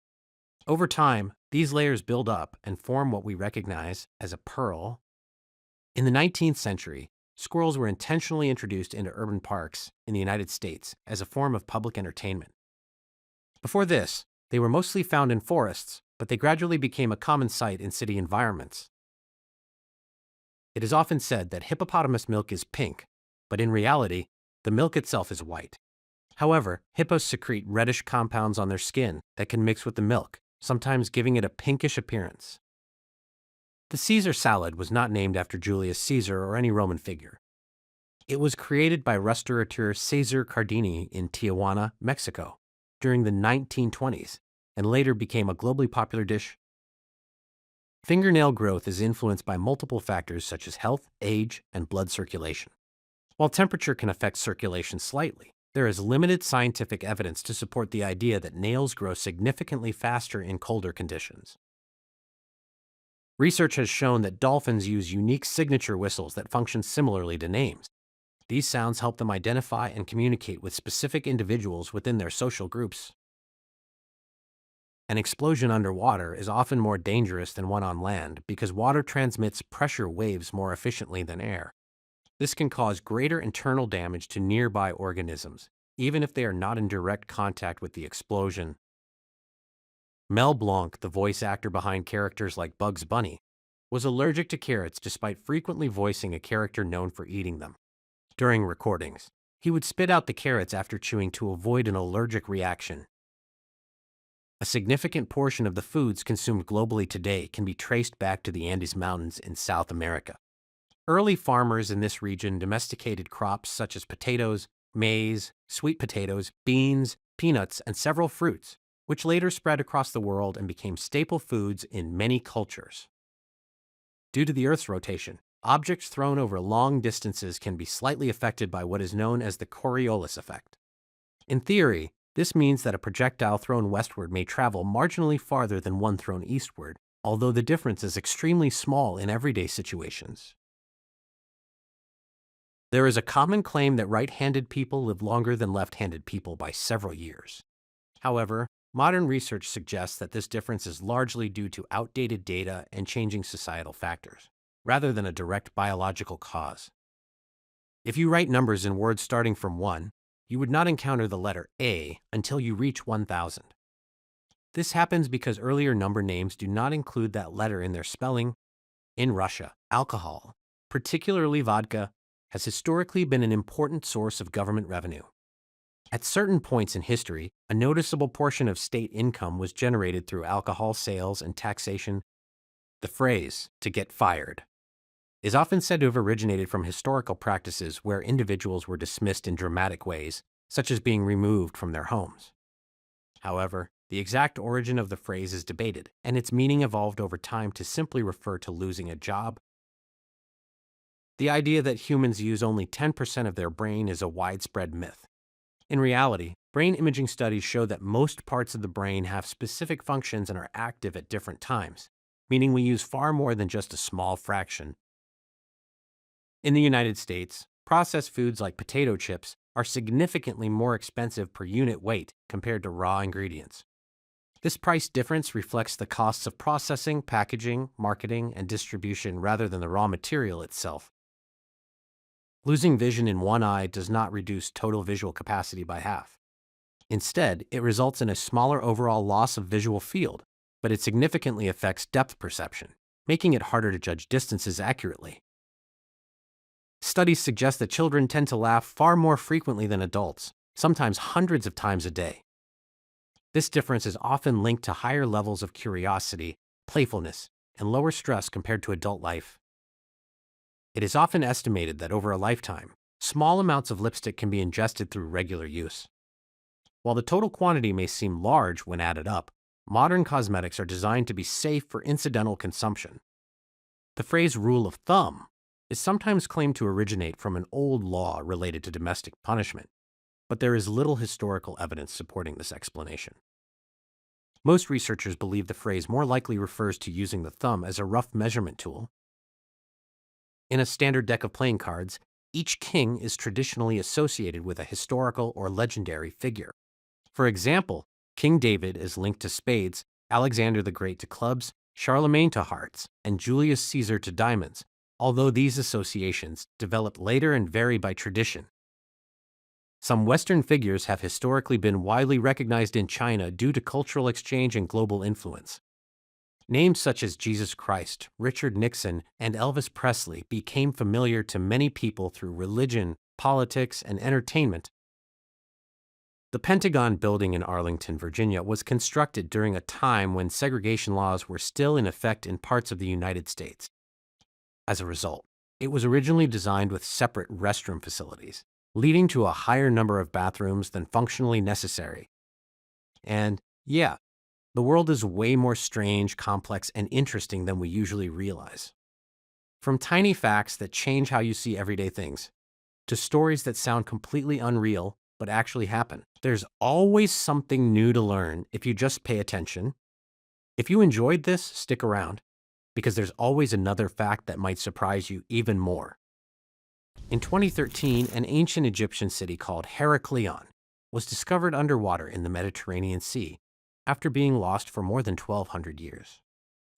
Over time, these layers build up and form what we recognize as a pearl. In the 19th century, squirrels were intentionally introduced into urban parks in the United States as a form of public entertainment. Before this, they were mostly found in forests, but they gradually became a common sight in city environments. It is often said that hippopotamus milk is pink, but in reality, the milk itself is white. However, hippos secrete reddish compounds on their skin that can mix with the milk, sometimes giving it a pinkish appearance. The Caesar salad was not named after Julius Caesar or any Roman figure. It was created by restaurateur Cesar Cardini in Tijuana, Mexico, during the 1920s, and later became a globally popular dish. Fingernail growth is influenced by multiple factors such as health, age, and blood circulation. While temperature can affect circulation slightly, there is limited scientific evidence to support the idea that nails grow significantly faster in colder conditions. Research has shown that dolphins use unique signature whistles that function similarly to names. These sounds help them identify and communicate with specific individuals within their social groups. An explosion underwater is often more dangerous than one on land because water transmits pressure waves more efficiently than air. This can cause greater internal damage to nearby organisms, even if they are not in direct contact with the explosion. Mel Blanc, the voice actor behind characters like Bugs Bunny, was allergic to carrots despite frequently voicing a character known for eating them. During recordings, he would spit out the carrots after chewing to avoid an allergic reaction. A significant portion of the foods consumed globally today can be traced back to the Andes Mountains in South America. Early farmers in this region domesticated crops such as potatoes, maize, sweet potatoes, beans, peanuts, and several fruits, which later spread across the world and became staple foods in many cultures. Due to the Earth's rotation, objects thrown over long distances can be slightly affected by what is known as the Coriolis effect. In theory, this means that a projectile thrown westward may travel marginally farther than one thrown eastward, although the difference is extremely small in everyday situations. There is a common claim that right-handed people live longer than left-handed people by several years. However, modern research suggests that this difference is largely due to outdated data and changing societal factors, rather than a direct biological cause. If you write numbers in words starting from 1, you would not encounter the letter A until you reach 1000. This happens because earlier number names do not include that letter in their spelling. In Russia, alcohol, particularly vodka, has historically been an important source of government revenue. At certain points in history, a noticeable portion of state income was generated through alcohol sales and taxation. The phrase, "to get fired," is often said to have originated from historical practices where individuals were dismissed in dramatic ways, such as being removed from their homes. However, the exact origin of the phrase is debated, and its meaning evolved over time to simply refer to losing a job. The idea that humans use only 10% of their brain is a widespread myth. In reality, brain imaging studies show that most parts of the brain have specific functions and are active at different times, meaning we use far more than just a small fraction. In the United States, processed foods like potato chips are significantly more expensive per unit weight compared to raw ingredients. This price difference reflects the costs of processing, packaging, marketing, and distribution rather than the raw material itself. Losing vision in one eye does not reduce total visual capacity by half. Instead, it results in a smaller overall loss of visual field, but it significantly affects depth perception, making it harder to judge distances accurately. Studies suggest that children tend to laugh far more frequently than adults, sometimes hundreds of times a day. This difference is often linked to higher levels of curiosity, playfulness, and lower stress compared to adult life. It is often estimated that over a lifetime, small amounts of lipstick can be ingested through regular use. While the total quantity may seem large when added up, modern cosmetics are designed to be safe for incidental consumption. The phrase rule of thumb is sometimes claimed to originate from an old law related to domestic punishment, but there is little historical evidence supporting this explanation. Most researchers believe the phrase more likely refers to using the thumb as a rough measurement tool. In a standard deck of playing cards, each king is traditionally associated with a historical or legendary figure. For example, King David is linked to spades, Alexander the Great to clubs, Charlemagne to hearts, and Julius Caesar to diamonds, although these associations developed later and vary by tradition. Some Western figures have historically been widely recognized in China due to cultural exchange and global influence. Names such as Jesus Christ, Richard Nixon, and Elvis Presley became familiar to many people through religion, politics, and entertainment. The Pentagon building in Arlington, Virginia, was constructed during a time when segregation laws were still in effect in parts of the United States. As a result, it was originally designed with separate restroom facilities, leading to a higher number of bathrooms than functionally necessary. And yeah, the world is way more strange, complex, and interesting than we usually realize. From tiny facts that change how you see everyday things, to stories that sound completely unreal but actually happen, there's always something new to learn if you just pay attention. If you enjoyed this, stick around, because there's always another fact that might surprise you even more. In 2013, an ancient Egyptian city called Heraklion was discovered underwater in the Mediterranean Sea after being lost for more than 1,200 years.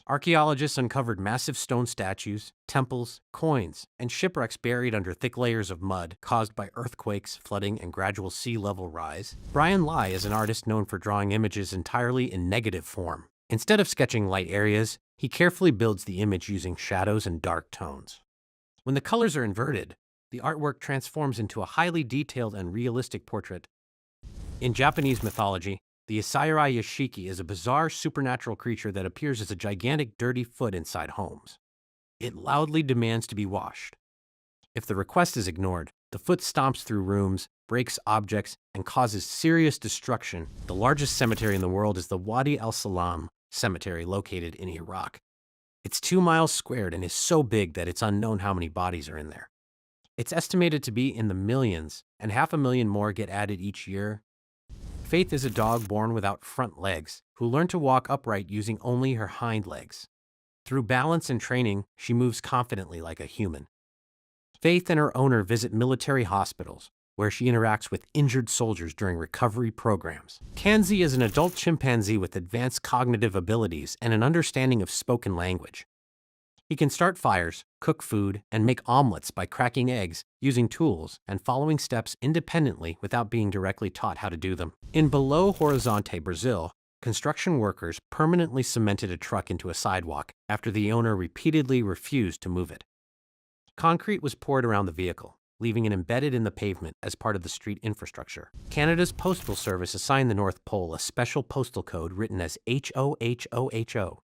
Archaeologists uncovered massive stone statues, temples, coins, and shipwrecks buried under thick layers of mud caused by earthquakes, flooding, and gradual sea level rise. Brian Lai is an artist known for drawing images entirely in negative form. Instead of sketching light areas, he carefully builds the image using shadows and dark tones. When the colors are inverted, the artwork transforms into a highly detailed and realistic portrait. In Japanese mythology, the Isairai Yashiki is a bizarre supernatural creature that appears as a gigantic dirty foot inside homes. It loudly demands to be washed. If the request is ignored, the foot stomps through rooms, breaks objects, and causes serious destruction. The largest cemetery in the world is the Wadi al-Salam cemetery located in Iraq. It's 2 miles squared and is so big that it's unknown how many bodies are in there. It's estimated to be in the millions, and 500,000 more get added each year. Faith is a dog born without front legs, who learned to walk upright using only her hind legs. Through balance and training, she moves confidently like a human. Faith and her owner visit military hospitals, where she interacts with injured soldiers during recovery programs. Kanzi is an adult chimpanzee with advanced cognitive abilities and an understanding of spoken language. He can start fires, cook food, and make omelets by cracking eggs, using tools, and following steps independently without being directly taught how to do them. In Belo Horizonte, Brazil, construction workers permanently cemented a truck into a sidewalk after the owner repeatedly refused to move it. Concrete was poured around the vehicle, leaving it embedded in the pavement as part of the street infrastructure. Canada's Postal Service assigned the North Pole a special postal code written as HOHOHO.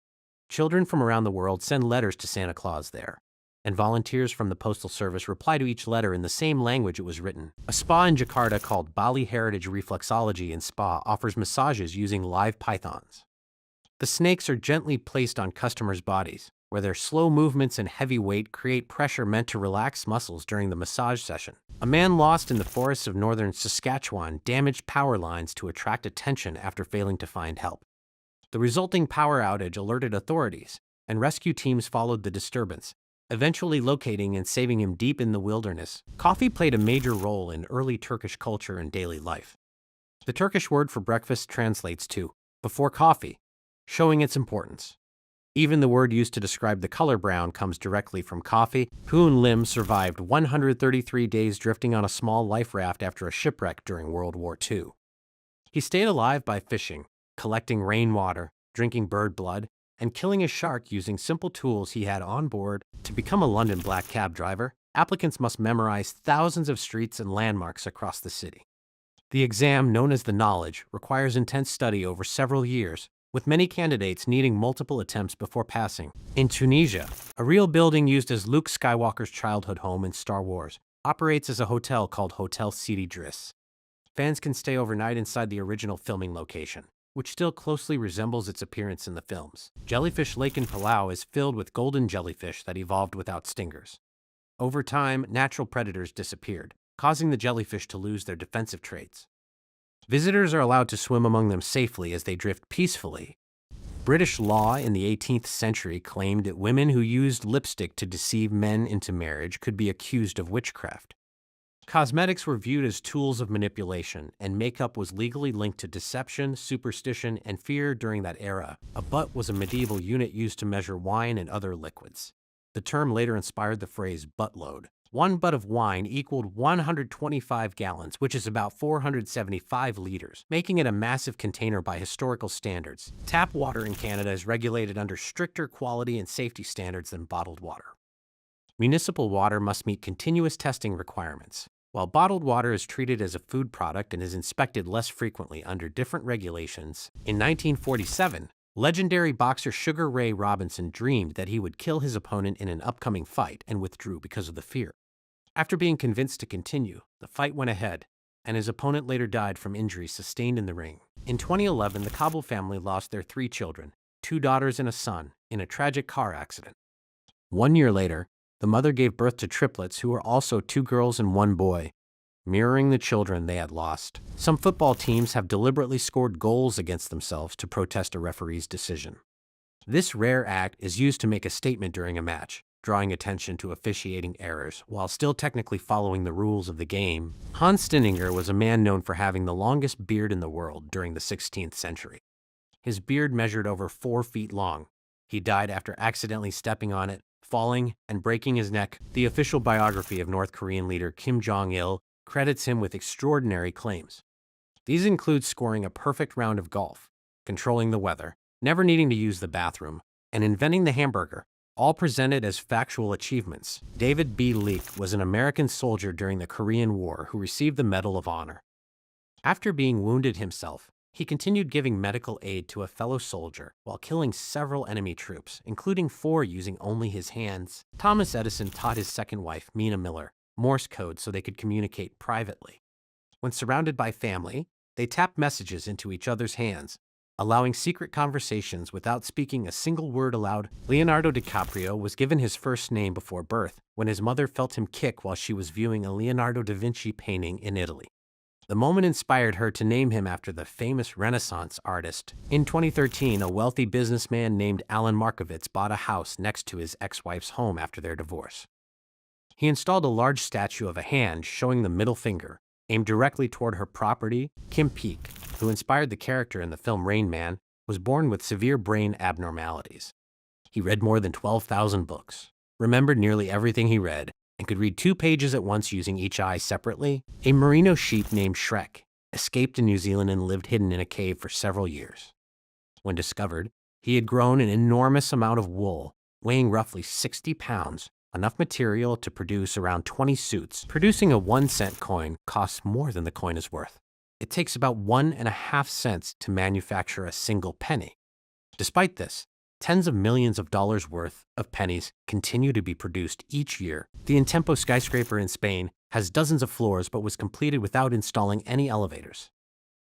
Children from around the world send letters to Santa Claus there, and volunteers from the Postal Service reply to each letter in the same language it was written. A spa in Jakarta called Bali Heritage Reflexology and Spa offers massages using live pythons. The snakes are gently placed on customers' bodies, where their slow movements and heavy weight create pressure meant to relax muscles during the massage session. A man lost in the forests of northern Saskatchewan damaged power lines to attract attention after failing to find help. The resulting power outage alerted authorities, and rescue teams followed the disturbance, eventually locating and saving him deep in the wilderness. Coffee played a major role in early Turkish culture and daily life. The Turkish word for breakfast translates to before coffee, showing its importance. Even the word used to describe the color brown comes directly from coffee. Poon Lim survived 133 days drifting on a small life raft after a shipwreck during World War II. He stayed alive by fishing, collecting rainwater, drinking bird blood, and killing a shark using simple tools he had on board. To become a London black cab driver, applicants must memorize thousands of streets and landmarks across the city. The exam, known as the Knowledge, requires intense study over several years, with many candidates needing multiple attempts before passing. In Tunisia, a real building used as Luke Skywalker's childhood home in Star Wars operates as a hotel called Hotel Sidi Driss. Fans can stay overnight inside the original filming location, which still closely resembles its appearance in the films. Jellyfish Lake in Palau is filled with golden jellyfish that evolved without stingers. Over time, natural predators disappeared, causing the jellyfish to lose their defensive traits. Visitors are allowed to swim among them safely as they drift peacefully. British law in the 18th century claimed that women who used lipstick to deceive men into marriage could be accused of witchcraft. Cosmetics were viewed as tools of manipulation, and makeup was legally linked to deception, superstition, and fear during that era. A butt was a medieval unit used to measure wine and other liquids. The term later inspired the phrase buttload. 1 butt of wine equaled 125 gallons, which is about 475 liters, making it a massive container by historical standards. Tap water in Canada is regulated under stricter quality and safety standards than bottled water. Municipal water must meet continuous testing requirements. While bottled water is treated as a food product and is inspected less frequently under different regulations, in 1947, legendary boxer Sugar Ray Robinson dreamed that he would kill his opponent in an upcoming fight and withdrew because of the fear. After being convinced to continue, the fight went ahead, and his opponent later died from injuries sustained in the ring. In 2011, the Kabul family lost their 3 children, 2 daughters and a son, in a tragic car accident. 1 year later, the mother gave birth to triplets who were also 2 girls and 1 boy, mirroring the children they had lost. Some football teams have deliberately scored goals against themselves to protest a referee's decision. This rare act is used to make a statement during a match, drawing attention to officiating errors while still technically following the rules of the game. Hans Stinninger was a man known for having the longest beard in the world during the 16th century. His beard measured over 4 feet long. He died after accidentally stepping on it, falling, and breaking his neck. The official biography of North Korean leader Kim Jong-il credits him with extraordinary claims. These include scoring a perfect round of golf, controlling the weather, never needing to use the bathroom, and inventing the hamburger, all presented as factual achievements. David B. Leake was an American soldier during the Korean War who received the Medal of Honor. After being wounded himself, he continued giving medical aid to a fellow soldier while killing several enemy troops, including 4 using only his hands. Thomas Edison taught his second wife, Mina Miller, Morse code so they could communicate privately. When surrounded by family, they tapped messages into each other's hands, allowing secret conversations without speaking a single word aloud. Leonardo DiCaprio was given his first name before birth when his mother felt him kick while she was viewing a Leonardo da Vinci painting in Italy. The moment inspired her to name him after the famous Renaissance artist. In 2013, a wealthy businessman named Alan Markovitz bought a house next to his ex-wife's home after their divorce. He installed a large statue of a hand showing the middle finger, aimed directly toward her property. Kim Peek, who inspired the character in the film Rain Man, was born with severe brain abnormalities. He read more than 12,000 books, remembered nearly everything he read, and could read 2 pages at once using each eye separately. A merino sheep named Shrek escaped to New Zealand and lived hidden in a cave for several years. When discovered, he had grown an enormous amount of wool, weighing roughly 60 pounds, enough material to produce around 20 suits. Producing a 1-cent coin costs more than the coin is worth. It takes about 1.5 cents to manufacture a single penny. Despite this, tens of millions of dollars worth of pennies continue to be produced each year. The Intempo skyscraper in Spain has dozens of floors but was completed without installing any elevators.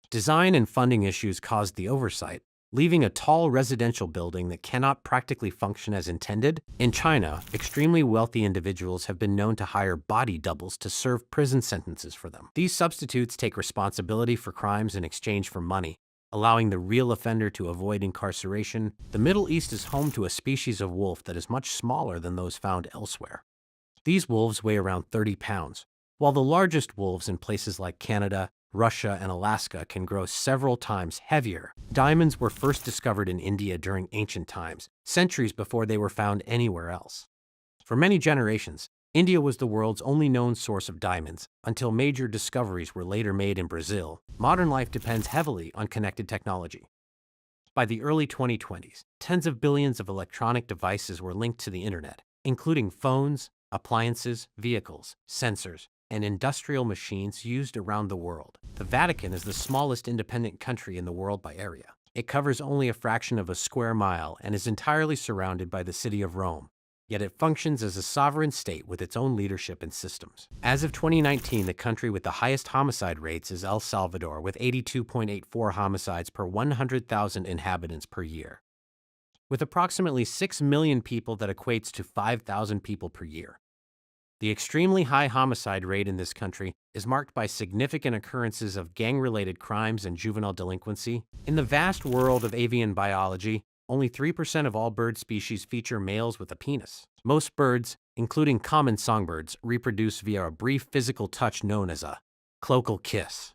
Design and funding issues caused the oversight, leaving a tall residential building that cannot practically function as intended. In China, extremely wealthy individuals have been known to hire body doubles to serve prison sentences for them. These substitutes take responsibility for crimes in exchange for money, allowing the real offender to avoid incarceration. The Middle East is home to a species of wolf that is much smaller than those found elsewhere. These wolves weigh around 30 pounds, while the largest wolves in places like Canada, Russia, and Alaska can grow several times heavier. Diamonds were first discovered in India during ancient times, centuries before they were found anywhere else. For many generations, India was the world's only known source of diamonds, until major discoveries were later made in Brazil. Modern life depends heavily on connected technology. By the early 2020s, tens of billions of electronic devices were linked to the internet, including phones, appliances, vehicles, sensors, and industrial machines used around the world. The Vatican is the smallest independent country in the world by area. It covers only a fraction of a square mile and is entirely surrounded by the city of Rome. Yet it functions as a sovereign state with its own leadership and systems. As of 2019, the country with the highest homicide rates is El Salvador, with 82.84 homicides per 100,000 inhabitants per year. With approximately 6 million people, that equates to 5,000 people per year. The extremely high homicide rate in this country is marked by significant occurrences of gang-related crimes and juvenile delinquency. In the vast world of avian biology, only 3% of all bird species feature males with a penis. Most birds, including common songbirds, reproduce via a brief physical touch known as a cloacal kiss.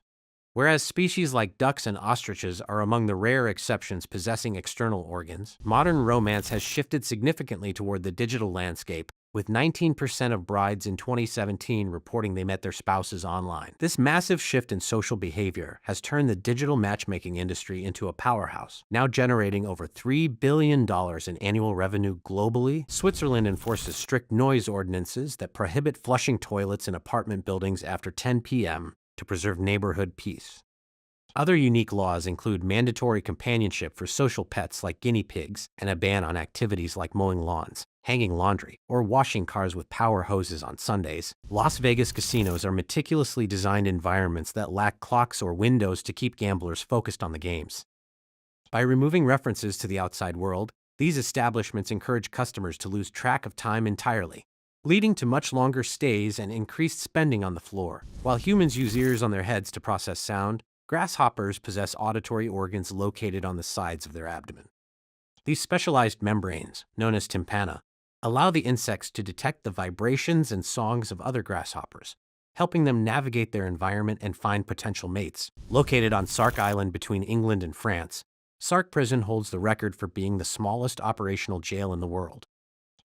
Whereas species like ducks and ostriches are among the rare exceptions possessing external organs, modern romance has shifted significantly toward the digital landscape, with 19% of brides in 2017 reporting they met their spouses online. This massive shift in social behavior has turned the digital matchmaking industry into a powerhouse, now generating over $3 billion in annual revenue globally. Switzerland enforces strict noise ordinances that prohibit flushing toilets in apartment buildings after 10 p.m. to preserve neighborhood peace. Other unique laws include mandatory companionship for social pets like guinea pigs and a ban on activities like mowing lawns, hanging laundry, or washing cars with power hoses on Sundays. Las Vegas casinos are meticulously designed environments that lack clocks or windows to keep gamblers focused on the games. By removing references to the outside world, these establishments encourage customers to lose track of time entirely, leading to much longer stays and increased spending on the floor. While humans use ears on their heads to process sound, grasshoppers possess auditory organs located on the sides of their abdomen. These specialized membranes, known as tympana, allow the insects to detect the vibrations and songs of other grasshoppers, helping them navigate their environment and find potential mates. Located on Sark Island between England and France, Sark Prison holds the record for being the smallest operational jail in the world.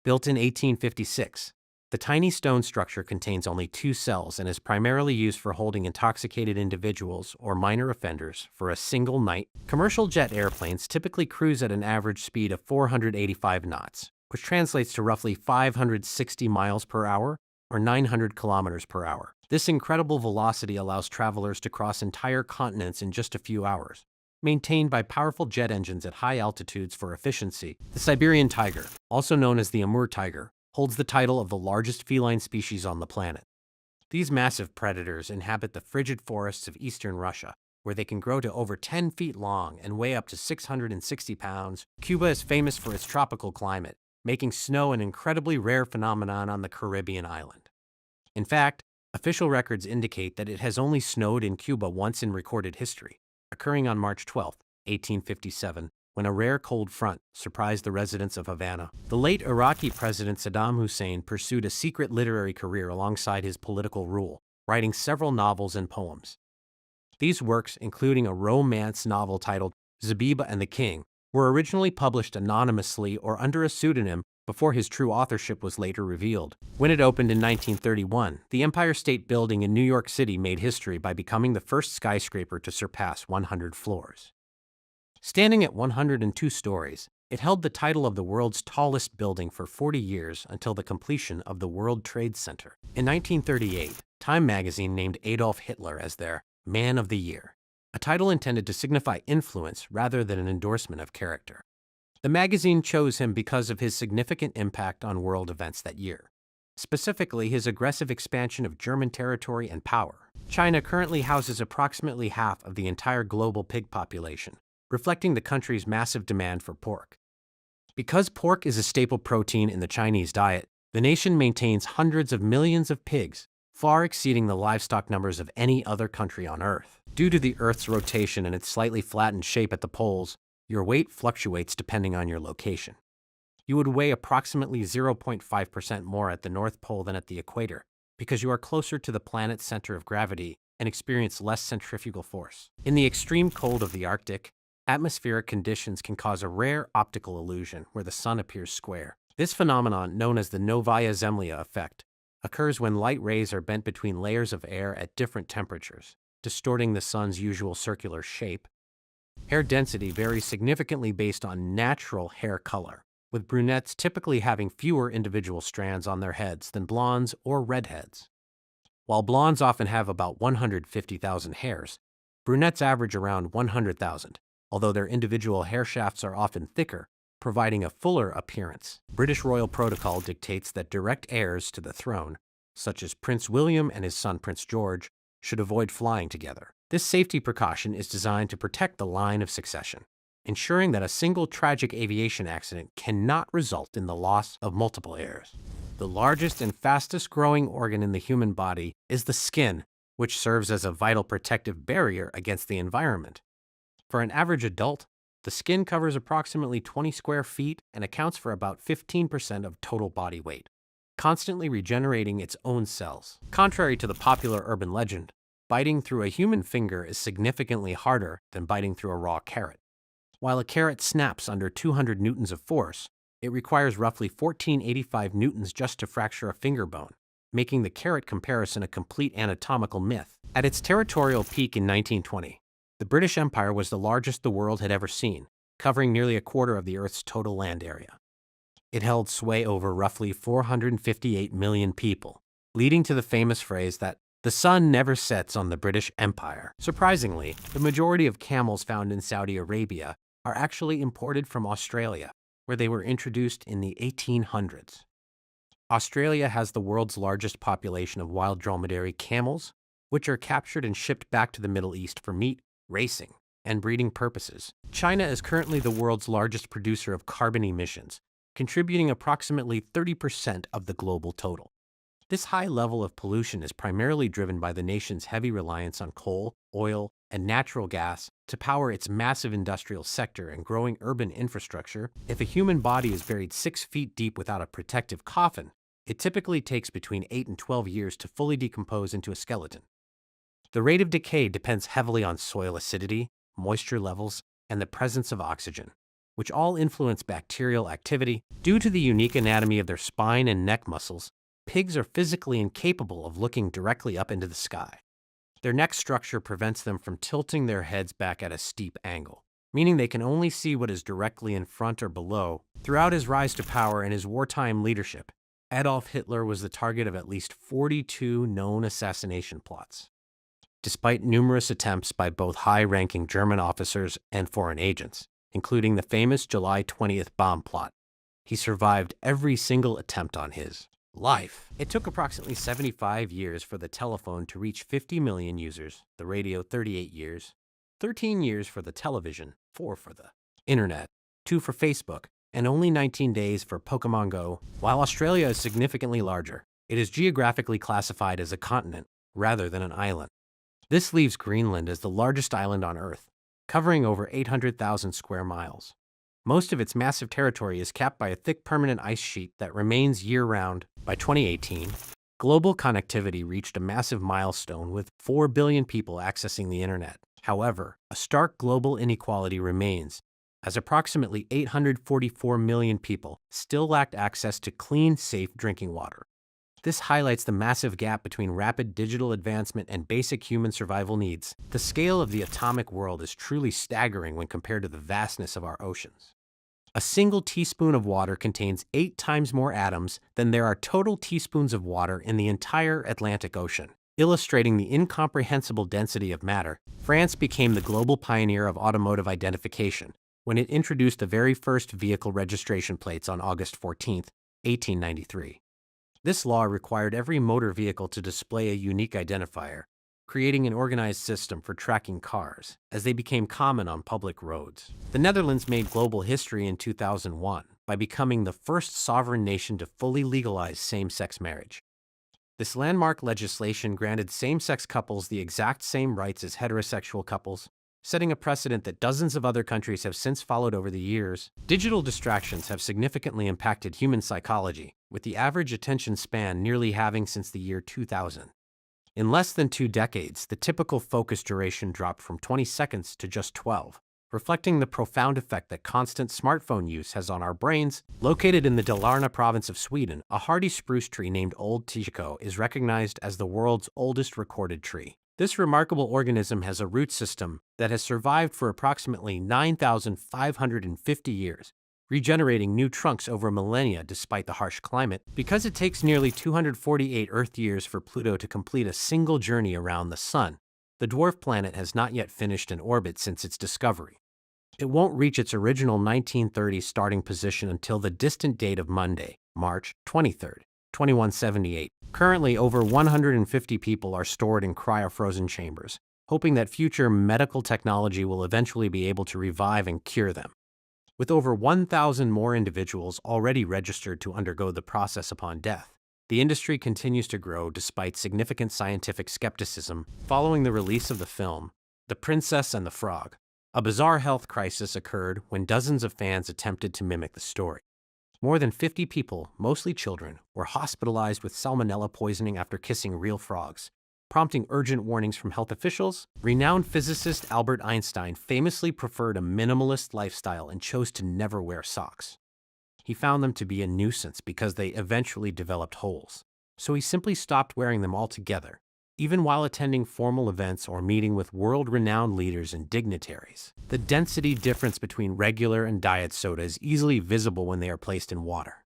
Built in 1856, the tiny stone structure contains only 2 cells and is primarily used for holding intoxicated individuals or minor offenders for a single night. Commercial jet airplanes typically cruise at an average speed of 485 knots, which translates to roughly 560 miles per hour or 900 kilometers per hour. This incredible velocity allows travelers to cross entire continents in just a few hours, maintained by powerful jet engines at high altitudes for efficiency. The Siberian tiger, also known as the Amur tiger, holds the title of the largest feline species on the planet. These massive predators inhabit the frigid forests of eastern Russia, where they can grow to over 10 feet long and weigh up to 660 pounds. Cuba is famous for its tropical climate, making snow an incredibly rare phenomenon on the Caribbean island. In fact, official records indicate that it has only snowed in Cuba once in recorded history, occurring on March 12, 1857, when a rare cold front surprised the residents of Havana. The late Iraqi President Saddam Hussein pursued a secret literary career alongside his political rule, writing several novels and poems. These works, including a romance novel titled Zabiba and the King, were originally published anonymously or under a pseudonym before his true authorship was later revealed. When it opened in 1931, the Empire State Building in New York City made history by becoming the first skyscraper to surpass 100 floors. Standing at 102 stories, it held the title of the world's tallest building for 40 years until the completion of the World Trade Center. In 1938, Time magazine named Adolf Hitler as their Man of the Year, a title intended to signify influence rather than an endorsement of character. The magazine chose him because of his significant impact on world events that year, specifically his aggressive expansion of German territory and power. China currently houses approximately half of the entire global pig population, reflecting the country's massive demand for pork. Because pork is a staple protein in the Chinese diet, the nation maintains hundreds of millions of pigs, far exceeding the livestock numbers of any other country on Earth. Due to the Earth's rotation and its slightly flattened shape at the poles, your weight fluctuates depending on your location. You would weigh approximately 0.5% more at the North Pole than at the equator, because you are closer to the planet's center of gravity and experience less centrifugal force. In the extreme cold of the Arctic, atmospheric conditions can cause a rare optical illusion where the sun appears square. This phenomenon, known as the Novaya Zemlya effect, occurs when light rays are bent between layers of air at different temperatures, distorting the sun's usual circular shape. Hair density varies significantly based on natural hair color, with brunettes typically having fewer individual strands on their heads than blondes or redheads. While blondes often have about 150,000 hairs, brunettes average around 100,000. Although their individual hair shafts are often thicker, providing a fuller appearance. British royal protocol dictates that direct heirs to the throne, such as Prince William and his son Prince George, should avoid flying together. This safety precaution is designed to protect the line of succession, ensuring that a single tragic aviation accident cannot result in the loss of multiple heirs. The largest and fastest growing organ in the human body is the skin, which serves as a vital protective barrier against the environment. For an average adult, the skin covers approximately 20 square feet and accounts for about 15% of total body weight, constantly regenerating its own cells. Contrary to the popular urban legend, biting through a human finger is significantly harder than biting through a raw carrot. While a carrot snaps under 200 newtons of force, It requires roughly 1485 newtons just to fracture a finger bone, making the carrot comparison a complete anatomical myth. At its territorial peak in 1920, the British Empire was the largest the world had ever seen, covering nearly a quarter of the Earth's total land area. It held sway over roughly 458 million people, leading to the famous phrase that the sun never sets on the British Empire. Surprisingly, the majority of camels found in Saudi Arabia are actually imported from Australia, where they were introduced in the 1800s. Australia has the world's largest population of wild dromedary camels, which are captured and shipped back to the Middle East for meat, racing, and breeding purposes. China is currently the world's largest producer of carbon emissions, contributing approximately 30% of the global total. This high level of pollution is primarily driven by the nation's heavy reliance on coal, oil, and natural gas to power its massive industrial sector and growing urban infrastructure. If a human body is buried 6 feet deep without a protective coffin, it typically takes between 8 and 12 years to fully decompose into a skeleton. The rate of decay depends heavily on soil acidity, moisture levels, and the presence of oxygen, which all influence bacterial activity. Due to the unique anatomy of their spine and neck muscles, pigs are physically incapable of looking directly up into the sky. Their neck structure prevents them from tilting their heads back at a steep angle, meaning they can only see what is directly in front or below. Throughout his rise to power and his wartime leadership, Adolf Hitler was the target of at least 42 known assassination plots. Despite numerous attempts by both high-ranking German officers and foreign agents, including the famous July 20th bomb plot, he survived every single attempt on his life. It took approximately 75 years for the telephone to reach 50 million users, the radio 38 years, 13 years for the television, 4 for the internet, 2 for Facebook, and only 19 days for Pokemon Go. While Australia is significantly larger, it is geographically classified as a continent rather than an island. This leaves Greenland as the largest island on Earth, covering over 800,000 square miles. Most of its massive territory is capped by a thick permanent ice sheet that remains year-round. By 2018, global connectivity reached a massive milestone with 4 billion people accessing the internet. However, a stark global inequality remains, as approximately 844 million people still lacked access to clean, safe drinking water. This highlights the massive gap between rapid digital advancement and basic human survival needs. The scale of the atomic world is truly staggering when compared to the vastness of our oceans. A single teaspoon of water contains 8 times more atoms than there are total teaspoons of water in the entire Atlantic Ocean. Illustrating the incomprehensible density of matter, France became the global pioneer of automotive identification when it introduced the very first vehicle registration plates on August 14, 1893. This law required every motor vehicle to display a unique identifier, creating an organized system for tracking cars as they became common on public roads. The Netherlands made global history in 2001 by becoming the first sovereign nation to fully legalize same-sex marriage. This landmark legislation granted same-sex couples the exact same rights as heterosexual couples, setting a precedent that dozens of other countries have since followed over the years. Digital distractions have significantly impacted human psychology, with the average attention span nearly halving since the year 2000. In less than 2 decades, the typical focus duration dropped from 20 seconds to just 12, reflecting the profound effect that constant smartphone use has on our brains. Located in the Dalarna province of Sweden, a hardy spruce tree named Old Tjiko is recognized as the world's oldest recorded tree. This remarkable organism has a root system that has survived for approximately 9,550 years, regenerating new trunks over millennia despite the harsh climate. Because it takes nearly 248 Earth years for Pluto to complete a single journey around the Sun, the dwarf planet has not yet finished an orbit since its discovery. It won't reach its original 1930 starting position until the distant date of Monday, March 23, 2178. Currently, over 150 people are stored in cryofrozen chambers, hoping that future medical technology will eventually be able to revive and cure them. With over 1,000 more individuals already registered to undergo the process upon death, the industry continues to grow despite significant scientific skepticism. Following the release of the film, The Princess and the Frog, a bizarre health crisis occurred when dozens of fans attempted to mimic the story. More than 50 people, mostly children, were hospitalized with salmonella poisoning after kissing real frogs, prompting urgent warnings from health officials. Renowned physicist Albert Einstein famously preferred a minimalist lifestyle and chose to never wear socks. He found them to be a nuisance because they eventually developed holes. So he simply stopped wearing them altogether, even while attending formal events or meeting with world-renowned leaders and dignitaries. The density difference between regular and diet soda is easily visible when they are placed in water.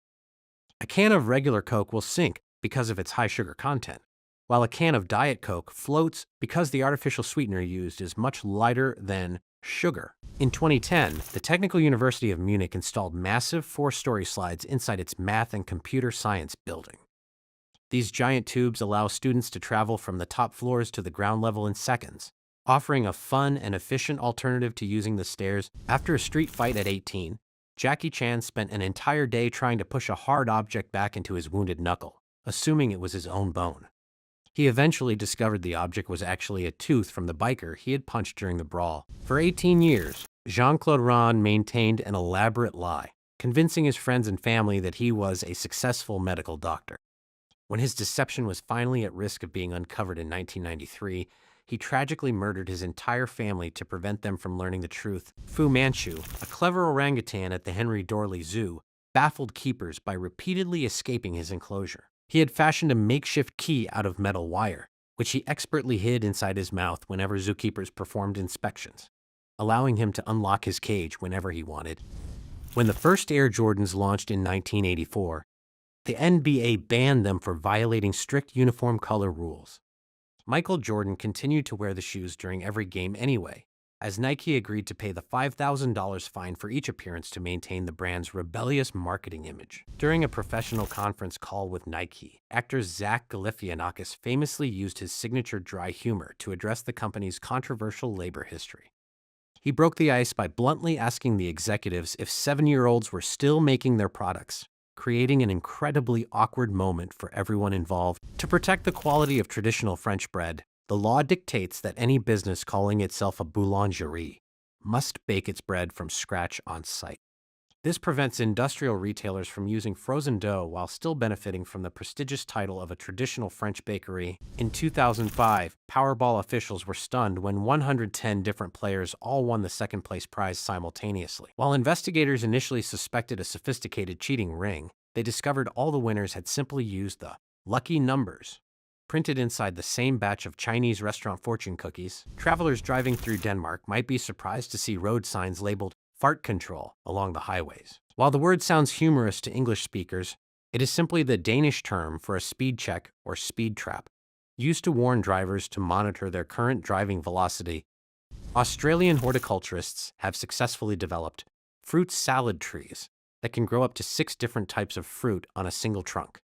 A can of regular Coke will sink because of its high sugar content, while a can of Diet Coke floats because the artificial sweetener used is much lighter than sugar. In 2010, the Technical University of Munich installed massive 4-story slides inside its math and computer science building. These giant tubes allow students to travel from the top floors to the ground level in seconds, offering a fun and efficient alternative to using the stairs. After a street fight at 18, Jackie Chan spent an entire day trying to push a hard object back into his wounded knuckle, assuming it was his own bone. He eventually discovered the object was actually a tooth from the biker he had punched during the brawl. For 18 years, Jean-Claude Ron maintained an elaborate lie, convincing his friends and family that he was a successful medical doctor. When his deception was finally at risk of being uncovered in 1993, he tragically murdered his entire family to prevent them from learning the truth. Fu Manchu, a clever orangutan at the Henry Dorley Zoo, baffled keepers by repeatedly escaping his enclosure. He had fashioned a makeshift key out of metal wire, which he expertly hid inside his mouth whenever zookeepers performed inspections, allowing him to unlock his cage whenever he wanted. When the first Air Jordans launched in 1984, the NBA banned them for violating strict uniform color rules. Michael Jordan continued to wear the shoes during every game anyway, as Nike agreed to pay the $5,000 fine for each appearance to maintain the brand's rebellious marketing image. During a professional conference call with Nike, actor Zach Galifianakis famously used his signature dry humor to address the company's controversial labor history. He broke the ice by bluntly asking the executives if 7-year-olds were still making their products, creating an incredibly awkward moment for everyone involved. To protect the quality of traditional French bread, the law dictates that any business calling itself a boulangerie must bake its bread from scratch on site. This prevents industrial retailers from using frozen dough while still benefiting from the prestigious title of a traditional French bakery. In 2005, Powerball officials were stunned when 110 different players all won the second-place prize simultaneously. While investigators initially suspected a sophisticated cheating ring, they discovered all the winners had simply used the lucky numbers printed inside the same batch of Chinese restaurant fortune cookies. Travelers driving through Denmark might be surprised to see road signs labeled fart control along the highways. While the word sounds humorous to English speakers, it is simply the Danish term for a speed check or speed trap, used to warn drivers to monitor their current driving velocity. Australian horticulturists have successfully developed fruit salad trees that can grow up to 6 different types of fruit on a single trunk.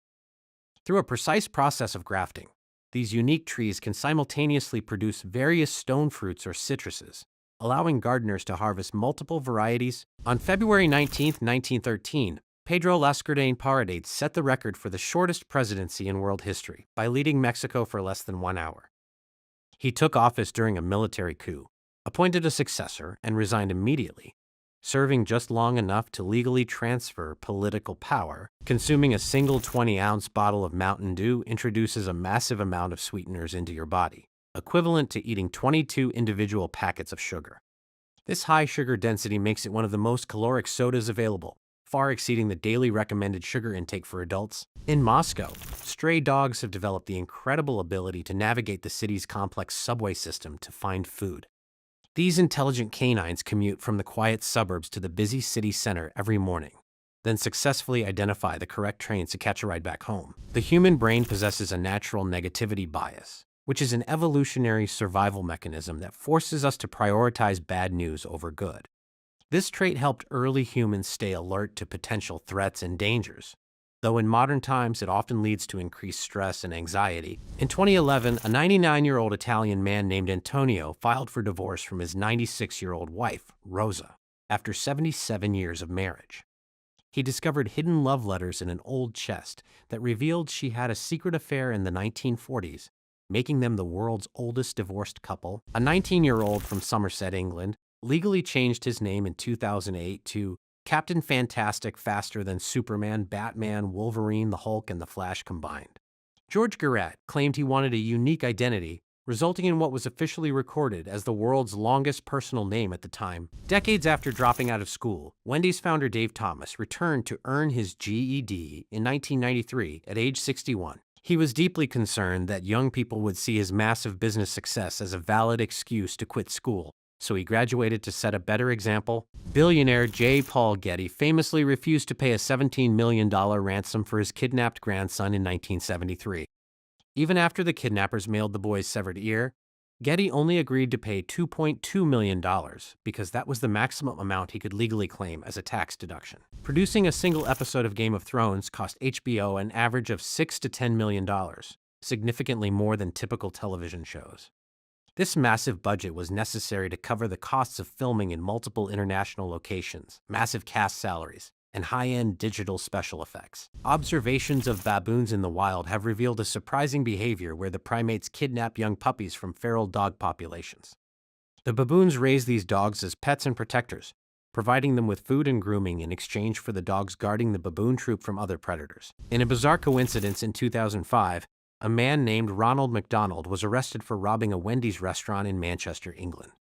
Through a precise process of grafting, these unique trees can simultaneously produce various stone fruits or citruses, allowing gardeners to harvest multiple varieties. On February 19, 1913, Pedro Lascurain Paredes set the record for the shortest presidency in world history by leading Mexico for less than 1 hour. He took office during a military coup, appointed a successor, and resigned immediately, serving just long enough to legally transfer political power. Consuming a single 20-ounce bottle of Mountain Dew introduces a massive amount of sweeteners into your body, equivalent to eating 22 individual packets of sugar. This high sugar density makes it one of the most caloric sodas available, far exceeding the daily recommended sugar intake for adults. In Moscow, stray dogs have developed the incredible ability to navigate the city's complex subway system to find food. These intelligent canines commute from the quiet suburbs to the busy city center every morning, then successfully identify the correct trains to catch a ride back home. The human brain possesses a natural negativity bias, which is an evolutionary survival mechanism that forces us to prioritize bad news over good. This trait helped early humans stay alert to potential threats and dangers, though in modern times it often leads to increased stress and anxiety. In 2011, a 99-year-old Italian man named Antonio filed for divorce from his 96-year-old wife, Rosa, after 77 years of marriage. He discovered hidden love letters in an old chest that revealed she had a secret affair in the 1940s, making them the world's oldest divorced couple. A 19-year-old from Somerset, England, legally changed his name in 2008 to Captain Fantastic faster than Superman, Batman, Wolverine, the Hulk, and the Flash combined. George Garat claimed he wanted a unique identity resulting in what was officially recorded as the world's longest personal name at the time. Decades after dropping out of school, Wendy's founder Dave Thomas returned to earn his GED in 1993 at age 61. He was deeply concerned that young people would see his massive business success as a valid excuse to quit school, so he graduated to set a better example. Billionaire J. Paul Getty famously refused to pay a $17 million ransom for his kidnapped grandson in 1973. Even after the kidnappers mailed the boy's severed ear, Getty only agreed to pay $2.2 million because that was the maximum amount he could legally claim as a tax deduction. Producing a single episode of Game of Thrones cost HBO an average of $6 to $10 million, significantly more than typical television shows. This massive budget was necessary to cover the costs of filming in multiple international locations, massive cast salaries, and high-end digital special effects. Observations of baboons in the wild have revealed a surprising behavior where the primates kidnap young puppies from feral dog populations. The baboons raise these dogs as pets and protectors, providing them with food and grooming in exchange for the dogs guarding the baboon troop from other predators. In a bizarre coincidence in 2005, a man named Ronald McDonald was arrested for robbing a Wendy's restaurant in Manchester, England.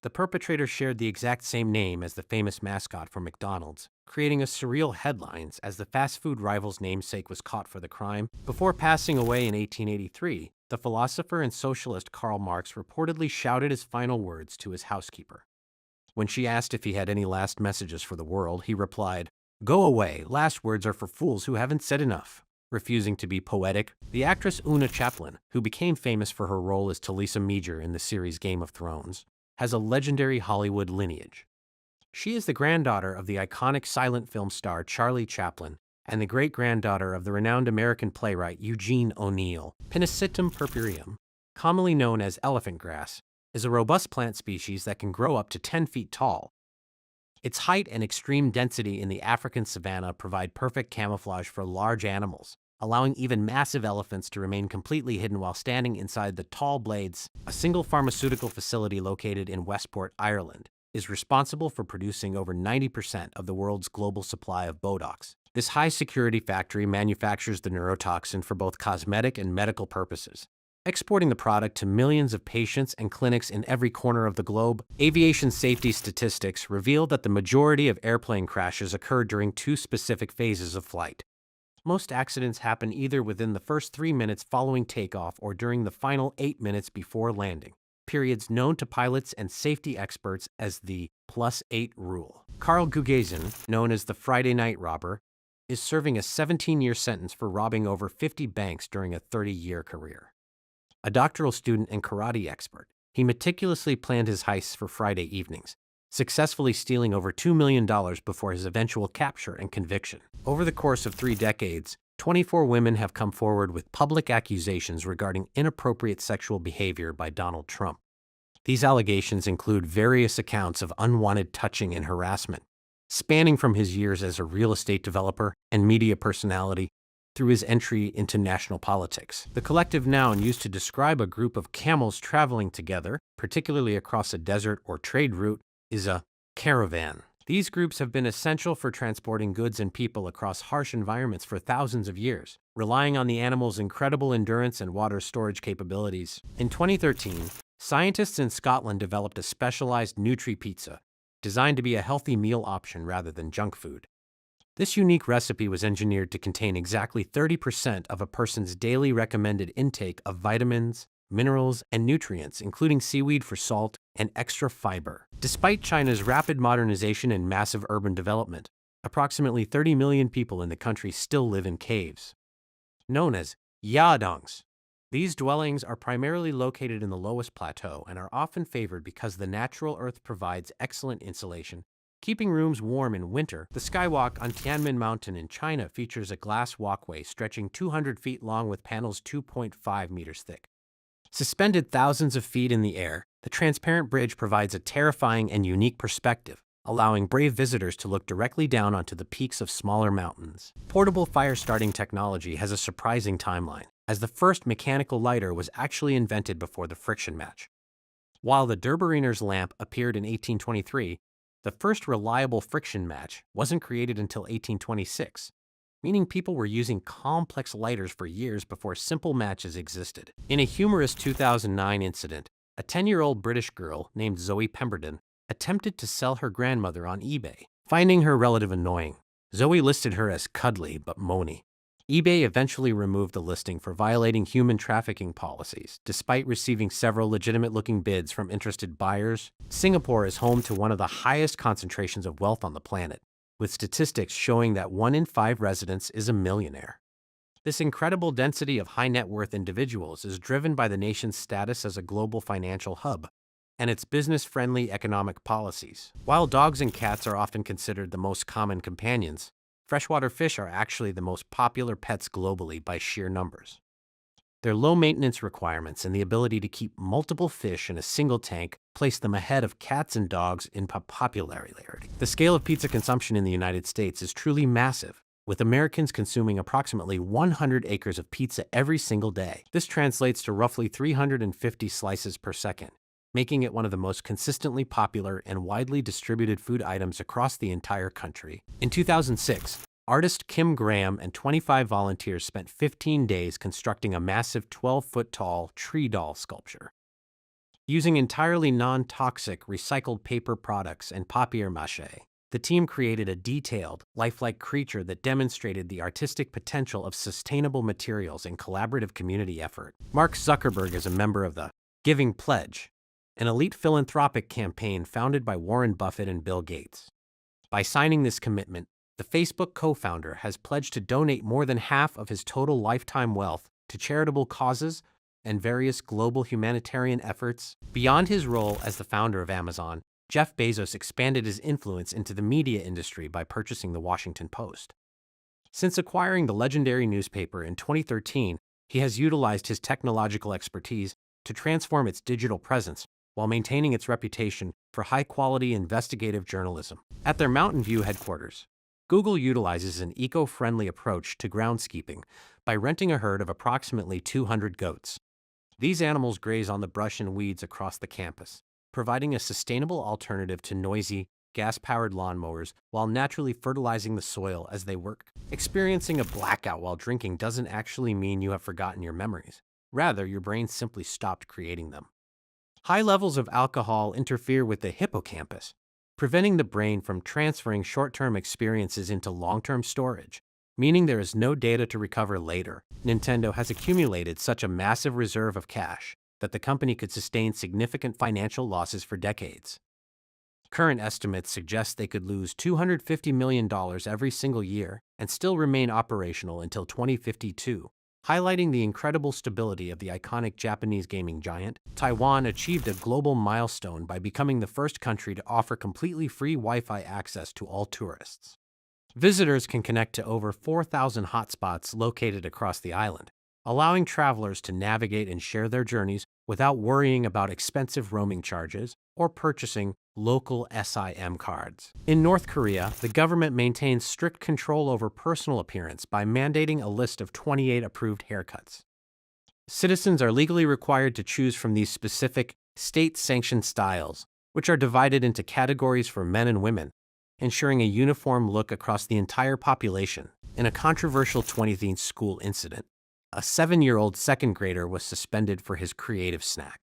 The perpetrator shared the exact same name as the famous mascot for McDonald's, creating a surreal headlines as the fast food rival's namesake was caught for the crime. Before passing away in 1883, the philosopher and socialist Karl Marx reportedly shouted his final words to his housekeeper. When she asked if he had any last messages for the world, he replied, "Go away, last words are for fools who haven't said enough." Refusing to be poetic, the actress Una Chaplin, who became famous for her role as Talisa Meager in the series Game of Thrones, has a legendary Hollywood lineage. She is the granddaughter of the iconic silent film star Charlie Chaplin and the great-granddaughter of the renowned American playwright Eugene O'Neill. Pinnacitum purpureum, commonly known as elephant grass, is a robust plant species that can grow up to 10 feet tall. Its height and extreme density in the African savanna provide perfect camouflage for large animals, allowing even massive elephants to remain completely hidden while standing inside the tall blades. A single pharmaceutical facility located in Westport, Ireland, is responsible for producing over 90% of the world's global supply of Botox. This high-security factory manufactures the neurotoxin for both cosmetic and medical purposes, exporting the product to millions of patients and clinics in every corner of the globe. Aviation safety statistics reveal that the majority of airplane crashes occur during two specific phases of flight. Most accidents happen either within the first 3 minutes following takeoff or during the final 8 minutes before landing, periods known to pilots and safety experts as the +8 rule. Carl Guggenheim, known as the Friday Night Robber, is serving a 17-year sentence for robbing over 50 banks during a 30-year career. A doctoral student and karate expert, he meticulously planned his heists for Friday evenings, successfully stealing over $2 million before his eventual capture and conviction. Over the course of 3 decades, 24 women have come forward with public accusations regarding inappropriate sexual behavior by Donald Trump. These allegations include various accounts of unwanted touching and harassment, spanning from his years as a real estate developer and media personality through his entry into national politics. The collective noun used to describe a group of camels traveling together, particularly across a desert or trade route, is a caravan. These groups have been essential for transporting goods and people across harsh environments for thousands of years, relying on the animals' incredible endurance and water storage capabilities. In 2013, scientists in Scotland developed a specialized Nutri-Pizza, designed to be a healthy meal option rather than junk food. This unique recipe was engineered to contain exactly 30% of a person's daily recommended intake of vitamins, minerals, and nutrients, including seaweed for salt and extra fiber. Despite China's rapid modernization and massive urban development, approximately 30 million people in the country still live in caves, known as yadongs. These dwellings are primarily located in the lowest plateau and are often favored because the natural earth provides excellent insulation, keeping rooms warm in winter. The skywalk on Tiananmen Mountain in China features a glass walkway stretching 200 feet long with panels 2.5 meters thick. Suspended thousands of feet in the air, the transparent bridge provides a terrifying and unique perspective, allowing brave visitors to look directly down onto the peaks of smaller mountains. Portable fire-starting technology has a surprising timeline, as the first mechanical lighter was actually invented before the friction match. While the Derberiner's lamp appeared in 1823, the first reliable friction match wasn't created until 1826. meaning people were using complex lighters for years before simple matches existed. In a humorous 2009 incident, a 10-year-old British girl named Zoe Pemberton attempted to sell her grandmother on eBay. Finding her relative annoying, Zoe listed her as cuddly but moany. eBay eventually removed the listing for violating human trafficking policies, despite receiving several legitimate-looking bids from interested buyers. Singapore is home to one of the highest concentrations of wealth on the planet, with statistics showing that 1 in 5 residents is a millionaire. This incredible density of high-net-worth individuals is driven by the nation's status as a global financial hub and its business-friendly economic policies. While dogs and cats are often considered the most common companions, freshwater fish are actually the most popular pets globally by sheer numbers. Their low maintenance requirements and the ability to keep multiple fish in a single tank place them ahead of cats and dogs in popularity. The scale of pizza consumption in the United States is truly massive, with Americans consuming approximately 100 acres of pizza every single day. This translates to roughly 350 slices per second, making it one of the most consistently popular and widely distributed food items across the entire country. In 2006, artist Kim Graham and 25 volunteers spent 15 days constructing a massive 12-foot-tall tree doll sculpture. Using entirely non-toxic recycled paper products and papier-mâché, the team created a detailed, lifelike creature that demonstrated the artistic potential of sustainable materials and collaborative community effort. Mark Zuckerberg is a member of the Giving Pledge, an elite philanthropic campaign founded by Warren Buffett and Bill Gates. By signing this commitment, the Facebook co-founder has pledged to donate more than half of his total lifetime wealth to charitable causes and various global humanitarian efforts. Beyond his role as the founder of Amazon, Jeff Bezos expanded his influence into the media industry by purchasing the Washington Post. Since acquiring the legendary newspaper in 2013, he has utilized his technological expertise to transform its digital presence while maintaining its reputation for high-quality investigative journalism. At their Mountain View headquarters, Google utilizes an eco-friendly approach to groundskeeping by renting a herd of approximately 200 goats. These animals graze on the brush and weeds across the campus, providing a sustainable alternative to noisy, gas-powered lawnmowers while naturally fertilizing the soil as they work. Experiencing a blackout while drinking doesn't actually mean you have forgotten your memories. Rather, your brain simply stopped creating them. High levels of alcohol interfere with the hippocampus, preventing the brain from transferring short-term experiences into long-term storage, meaning there is no data to recover later. Nintendo has accumulated such a massive reserve of cash that the company could sustain significant financial losses for decades. Current estimates suggest they could lose $250 million every single year and still remain operational until 2052. Highlighting the incredible stability of the iconic Japanese gaming giant, Taiwan achieved a global milestone by becoming the first country to offer completely free Wi-Fi access to all tourists. Visitors can connect to over 4,000 hotspots located across the island, allowing travelers to navigate and share their journeys without worrying about expensive roaming charges or purchasing local SIM cards. In North Korea, the government maintains strict control over personal appearance by mandating a list of 28 approved haircuts. Citizens are legally required to choose from these specific state-sanctioned styles, which are divided into categories for men and women, ensuring a uniform look across the entire population. In a controversial 20th school incident, a 7-year-old second grader was suspended for his creative snack.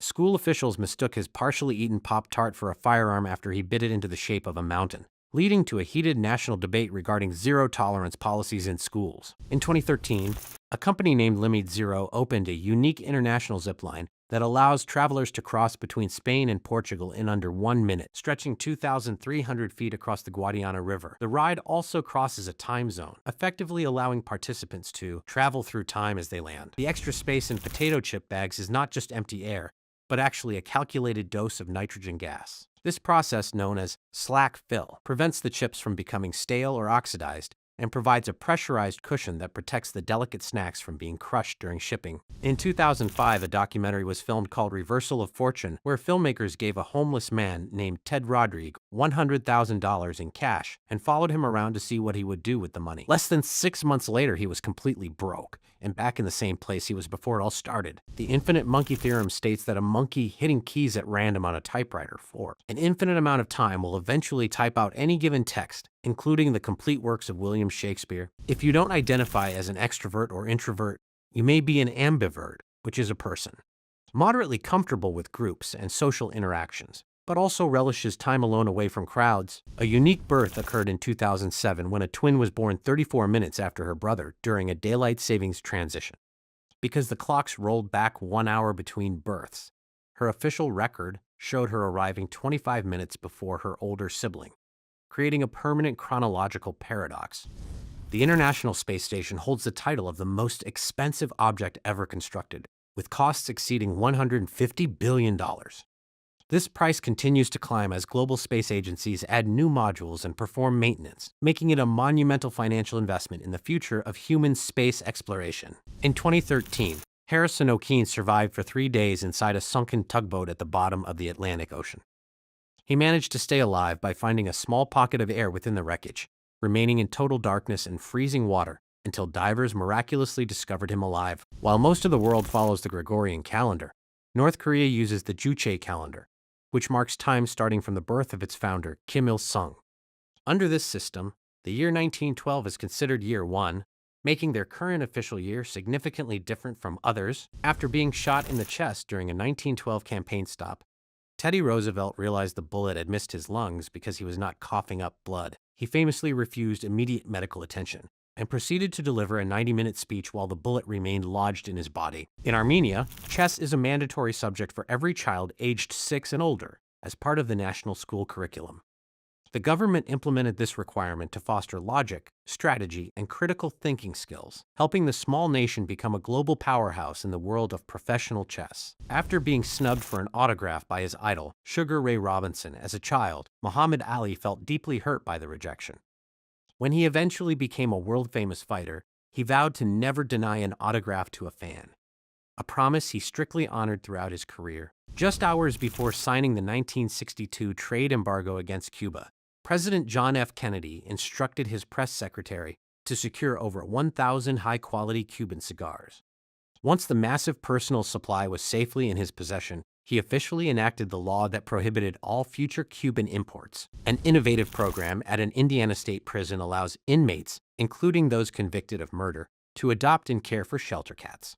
School officials mistook his partially eaten Pop-Tart for a firearm after he bit it into the shape of a mountain, leading to a heated national debate regarding zero-tolerance policies in schools. In 2013, a company named Limit Zero opened a unique international zipline that allows travelers to cross between Spain and Portugal in under 1 minute, stretching 2,300 feet across the Guadiana River. The ride also crosses a time zone, effectively allowing participants to travel through time as they land. The extra space in potato chip bags is not just empty air, but actually a calculated dose of nitrogen gas. This process, known as slack fill, prevents the chips from becoming stale or oxidized and provides a pressurized cushion that protects the delicate snacks from being crushed during shipping. In 2005, a documentary was filmed called Reversal of Fortune, where filmmakers gave a homeless man named Ted Rodrigue $100,000 in cash and followed him around to see what he would do with the money. Less than 6 months later, he was completely broke. and back in the same place he was before it all started. The infinite monkey theorem states that a monkey hitting keys at random on a typewriter for an infinite amount of time will eventually type out any given text, including the complete works of William Shakespeare. If you don't identify as an extrovert or introvert, you may be an ambivert, which is a person moderately comfortable with groups and social interactions, but also relishes time alone away from crowds. A unique birth occurred in 2007 when a twin was born 34 minutes after her brother during a daylight savings transition. Because the clocks rolled back 1 hour between births, her official record showed her arriving 25 minutes before her older sibling, creating a permanent chronological paradox. The International Space Station holds the title of the most expensive object ever constructed, with costs exceeding $150 billion. This price continues to climb as global space agencies add new modules and perform maintenance, making it a monumental financial investment in the future of human space exploration. In 2013, Harrison O'Keefe survived for 3 days inside a sunken tugboat at the bottom of the Atlantic Ocean. He managed to stay alive by finding a small pocket of air within the wreckage, remaining in total darkness and freezing water until divers miraculously discovered him alive. While most of the world follows the Gregorian calendar, North Korea uses the Juche calendar, which marks time starting from the birth of its founder, Kim Il-sung. Under this system, the year 1912 is considered year 1, making their current official year significantly different from others. After being shot in the chest during a 1912 campaign stop, Teddy Roosevelt realized the bullet had missed his lungs because he was not coughing up blood. He famously refused immediate medical attention and proceeded to deliver a 90-minute speech while the bullet remained lodged in his body. In Armenia, chess is a mandatory subject for every child aged 6 and older as part of the national school curriculum. The government implemented this requirement to foster logic, strategy, and critical thinking skills, helping the small nation become a global powerhouse in the world of professional chess. After being snubbed for an autograph by his idol, Sugar Ray Robinson, as a child, Muhammad Ali felt deeply hurt by the rejection. When he eventually became a world-famous fighter, he vowed to never deny an autograph to a fan, a promise he strictly honored throughout his career. Just hours before signing the 1962 trade embargo against Cuba, President John F. Kennedy instructed his press secretary to secure over 1,000 high-quality Cuban cigars. Once the massive personal supply was safely in his possession, he officially enacted the law that prohibited all future Cuban imports. An innovative program at an Indiana state prison allows inmates, including those convicted of murder, to adopt and care for shelter cats.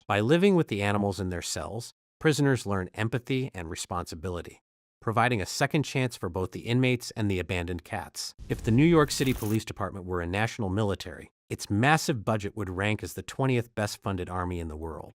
By living with the animals in their cells, prisoners learn empathy and responsibility, providing a second chance for both the inmates and the abandoned cats. If the New York City Police Department were a national military, its massive budget would rank as the 20th best-funded army in the world.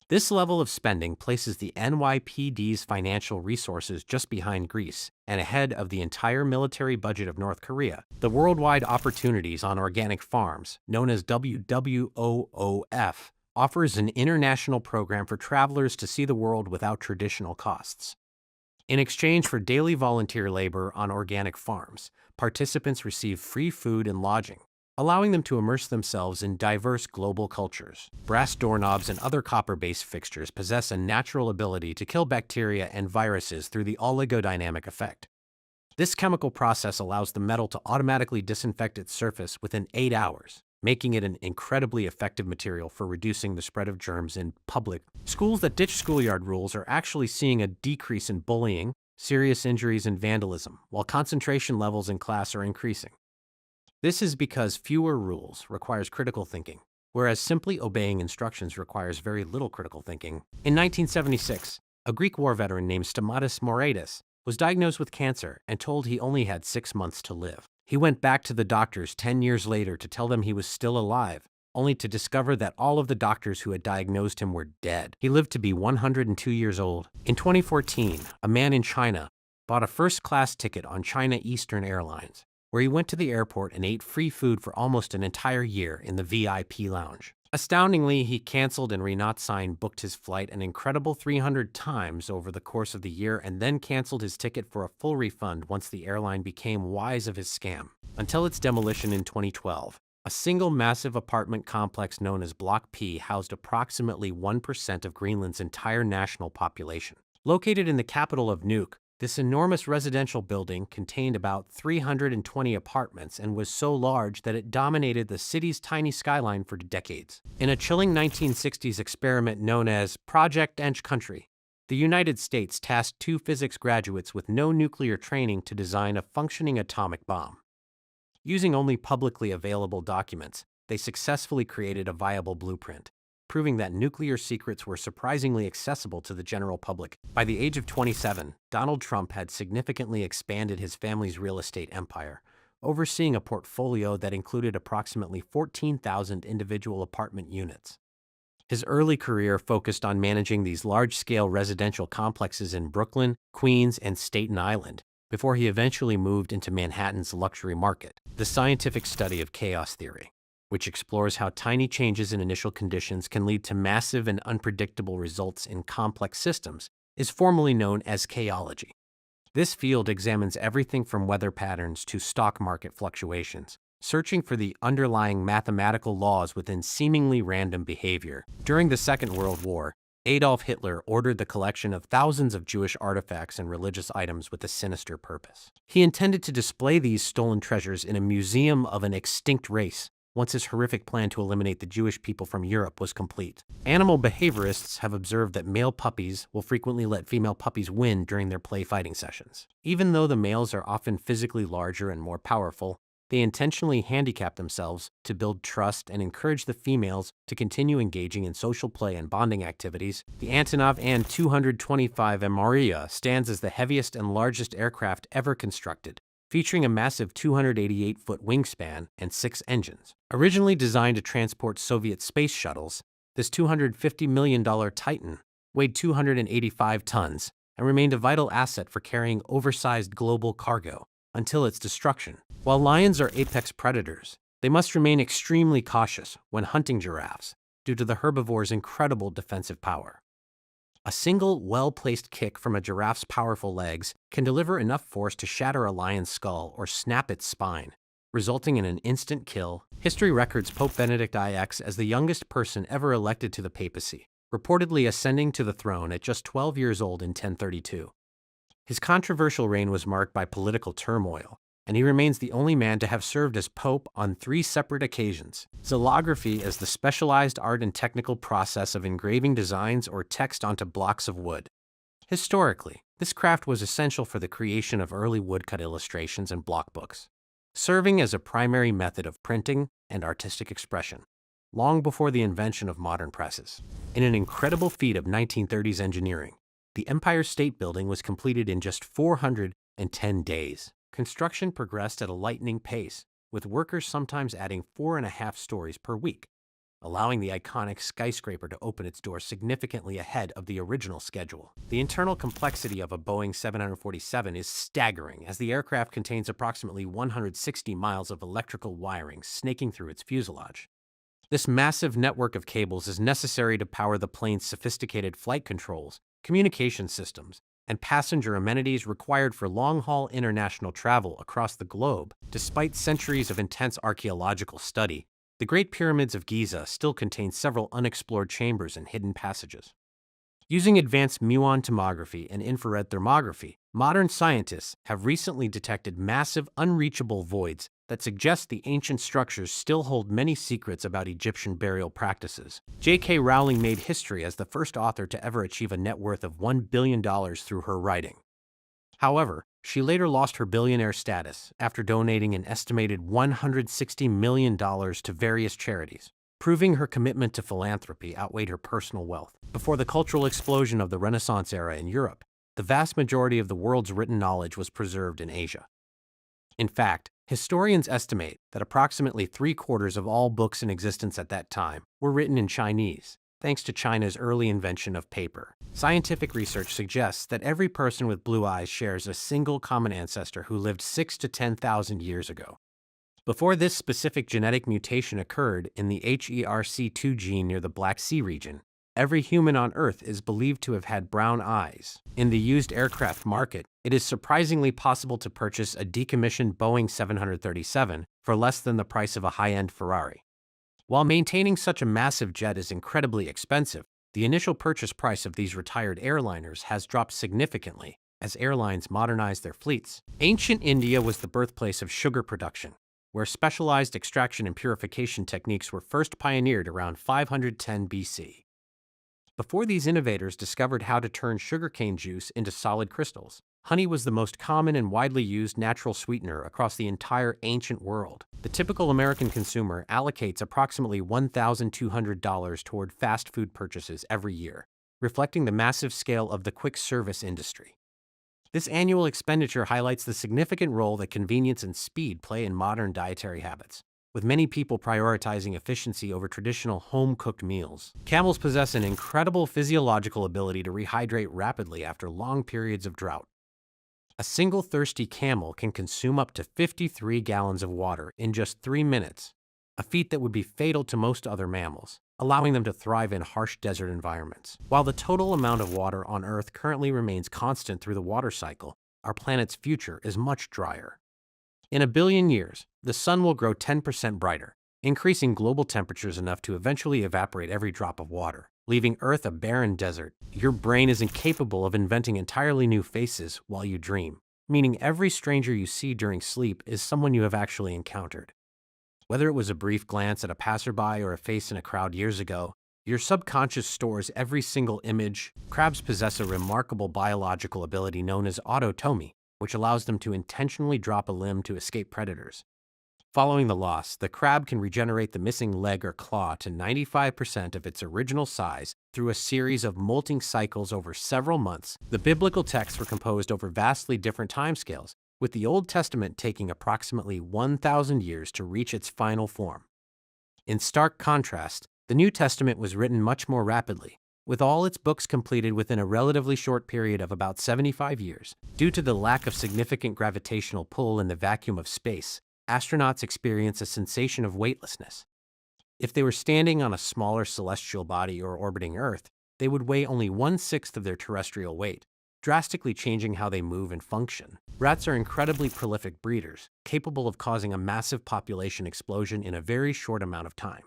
This level of spending places the NYPD's financial resources just behind Greece and ahead of the entire military budget of North Korea. The Worldwide Opportunities on Organic Farms, known as WWOOF, offers an international program for travelers to see the world without traditional costs. In exchange for daily volunteer labor on organic farms, participants receive free food and lodging, allowing them to immerse themselves in diverse global cultures. Brass doorknobs and other copper-based fixtures possess a natural ability to kill bacteria and viruses through the oligodynamic effect. This chemical process allows the metal to automatically disinfect its surface within 8 hours, making it an incredibly effective material for reducing the spread of germs in public. Schools that ditch schoolyard rules are actually seeing a decrease in bullying, serious injuries, and vandalism, while concentration levels in class are increasing. This is because fewer rules requires critical thinking, whereas simply obeying instructions requires very little critical thinking. In 1976, a Greek war veteran named Stamatis Moreidis was diagnosed with cancer and told he only had 6 months to live. He went back to the doctors 10 years later to tell them he was still alive, only to discover that all of the doctors who had diagnosed him were dead. He lived to be 102 years old. In 2014, a man in China bought a first-class ticket on China Eastern Airlines, where he went to the airport and ate free food for almost an entire year in the VIP lounge. Astoundingly, he canceled and re-not-signed booked his flight an incredible 300 times over the course of the year and then canceled his ticket for a full refund once the airline became wise of his scam. Until its demolition in 2012, a single massive apartment complex known as Block P housed approximately 1% of Greenland's entire national population. Located in the capital of Nuuk, This enormous residential building contained about 320 apartments and was so large that it dominated the city's tiny skyline for decades. In a chilling 1960s experiment known as Project Inch Country, the United States tasked two physics graduates with no nuclear training to design a functioning atomic bomb. Using only publicly available documents, they successfully created a viable blueprint, proving that nuclear secrets were surprisingly accessible to the general public. By the age of 27, Donald Trump had significantly expanded his family's real estate empire, overseeing a portfolio that included approximately 14,000 individual apartment units. His early career focused on managing these large-scale residential complexes in Brooklyn, Queens, and Staten Island, before he eventually moved into Manhattan's luxury market. The scientific study of chaos theory, which explores how tiny changes in initial conditions can lead to massive and unpredictable results in complex systems, is formally known as chaology. This field examines everything from weather patterns to stock market fluctuations, searching for the underlying mathematical laws within seemingly random behavior. During the Second World War, Adolf Hitler ordered the collection of thousands of Jewish artifacts and religious items with a sinister purpose. He intended to display these stolen treasures in a museum of an extinct race, once his horrific plan to eliminate the Jewish people from Europe was complete. Animal behaviorists have observed that male puppies will frequently let female puppies win during their play fighting sessions. Even though the males are often physically larger and more powerful, they intentionally handicap themselves to build trust and encourage the females to continue engaging in social play and bonding activities. The Antonov An-225 Maria stands as the heaviest and largest aircraft ever constructed, featuring a massive 288-foot wingspan and 6 engines. Originally designed to transport Soviet space shuttles, this $250 million Titan weighed 285 tons and remained a vital asset for carrying oversized global cargo until its destruction. While lions are apex predators, they must remain extremely cautious when hunting giraffes due to the herbivore's incredible defensive power. A single, well-placed kick from a giraffe's powerful legs can deliver enough force to shatter a lion's skull or snap its spine, resulting in an instant kill. History records Pope Benedict IX as the youngest person ever elected to the papacy, reportedly ascending to the throne at just 12 years old in 1032. His controversial reign was marked by political turmoil, and he remains the only man to have served as pope on 3 separate occasions. Xylography is the specialized art and technical process of engraving designs or text onto blocks of wood. Historically, this craft was essential for the creation of early woodcut illustrations and block books, serving as a primary method of printing and artistic expression, long before the invention of modern presses. In an incredible feat of 1930s engineering, the Empire State Building was completed in just 410 days. Construction progressed at a lightning pace, with workers sometimes adding 4.5 stories per week, allowing the iconic skyscraper to open its doors significantly ahead of the original schedule. The internal complexity of a Boeing 747 is staggering, as the aircraft contains approximately 160 miles of electrical wiring snaking through its fuselage. This massive network of cables is necessary to power the plane's sophisticated flight controls, communication systems, and passenger amenities required for long-haul international travel across the globe. Despite centuries of intense archaeological study, the Great Pyramids of Giza still contain several unexplored chambers and hidden passages. Using advanced muon tomography and infrared thermography, modern scientists have recently detected massive, unreachable voids that suggest the ancient structures still hold many secrets about Egyptian burial practices. J.K. Rowling made history as the first author to ever achieve a net worth of $1 billion through her writing. However, she later lost her billionaire status after donating an estimated $160 million to various charities, proving her commitment to philanthropy outweighed her personal wealth. Before the cultural explosion of the Renaissance era in Europe, the vast majority of the world's written knowledge was preserved in Asia. In fact, historians estimate that approximately 3/4 of all books in existence at that time were written in Chinese, thanks to China's early invention of paper. Scientific research suggests that every person with blue eyes shares a single common ancestor who lived 6,000 to 10,000 years ago. Before this specific genetic mutation occurred in the HERC2 gene near the Black Sea region, every human on Earth is believed to have had brown eyes. In the used aircraft market, it is surprisingly possible to purchase a decommissioned Boeing 737 for less than the price of a high-end Ferrari. While maintaining such a massive jet is incredibly expensive, the initial purchase price of these retired airliners has dropped significantly, as airlines modernized their fleets. Ancient India was the birthplace of sugar production, where specialized extraction and purification techniques were first pioneered around 510 BC. Before these innovators discovered how to turn sugarcane juice into solid crystals, honey was the most common and widely used natural sweetener across the entire ancient world. The typical American consumer allocates approximately $1,200 toward fast food purchases every year, reflecting the massive scale of the quick service industry. This annual expenditure highlights the significant role that convenience and speed play in modern dietary habits, with many people prioritizing efficiency over traditional home-cooked meals. Camels possess an incredible physiological ability to rehydrate rapidly after long periods of drought. A single thirsty camel can consume up to 53 gallons of water in just 3 minutes, a feat that would be fatal to most other mammals, allowing them to thrive in harsh desert environments. While the total amount of water on Earth currently remains constant through the water cycle, our planet's future is much drier. In a billion years, the sun will grow 10% brighter, increasing global temperatures enough to eventually evaporate every drop of water, leaving Earth a barren desert. Your brain is incapable of inventing entirely new faces while you dream, meaning every stranger you see during sleep is someone you have actually encountered. Whether it was a brief glance at a passerby or a face in a crowd years ago, your subconscious stores every single image. Crabs possess a remarkable biological ability known as autotomy, which allows them to intentionally drop a limb to escape predators. Following the loss, the crab can regenerate the missing leg or claw to 95% of its original size through a series of molting cycles over several months. The biblical texts were composed over vastly different timescales, with the Old Testament taking approximately 1,000 years to reach its final form. In stark contrast, the New Testament was written much more rapidly, with all its books completed within a relatively short period of about 75 years. Due to the lack of significant gravitational pull in the vacuum of space, astronauts experience a sensation of weightlessness. If they were standing on a smaller celestial body or orbiting Earth, they would weigh only 1/6 of their terrestrial weight, drastically changing how they move and function. Rats are incredibly prolific breeders, capable of causing a massive population explosion in a very short amount of time.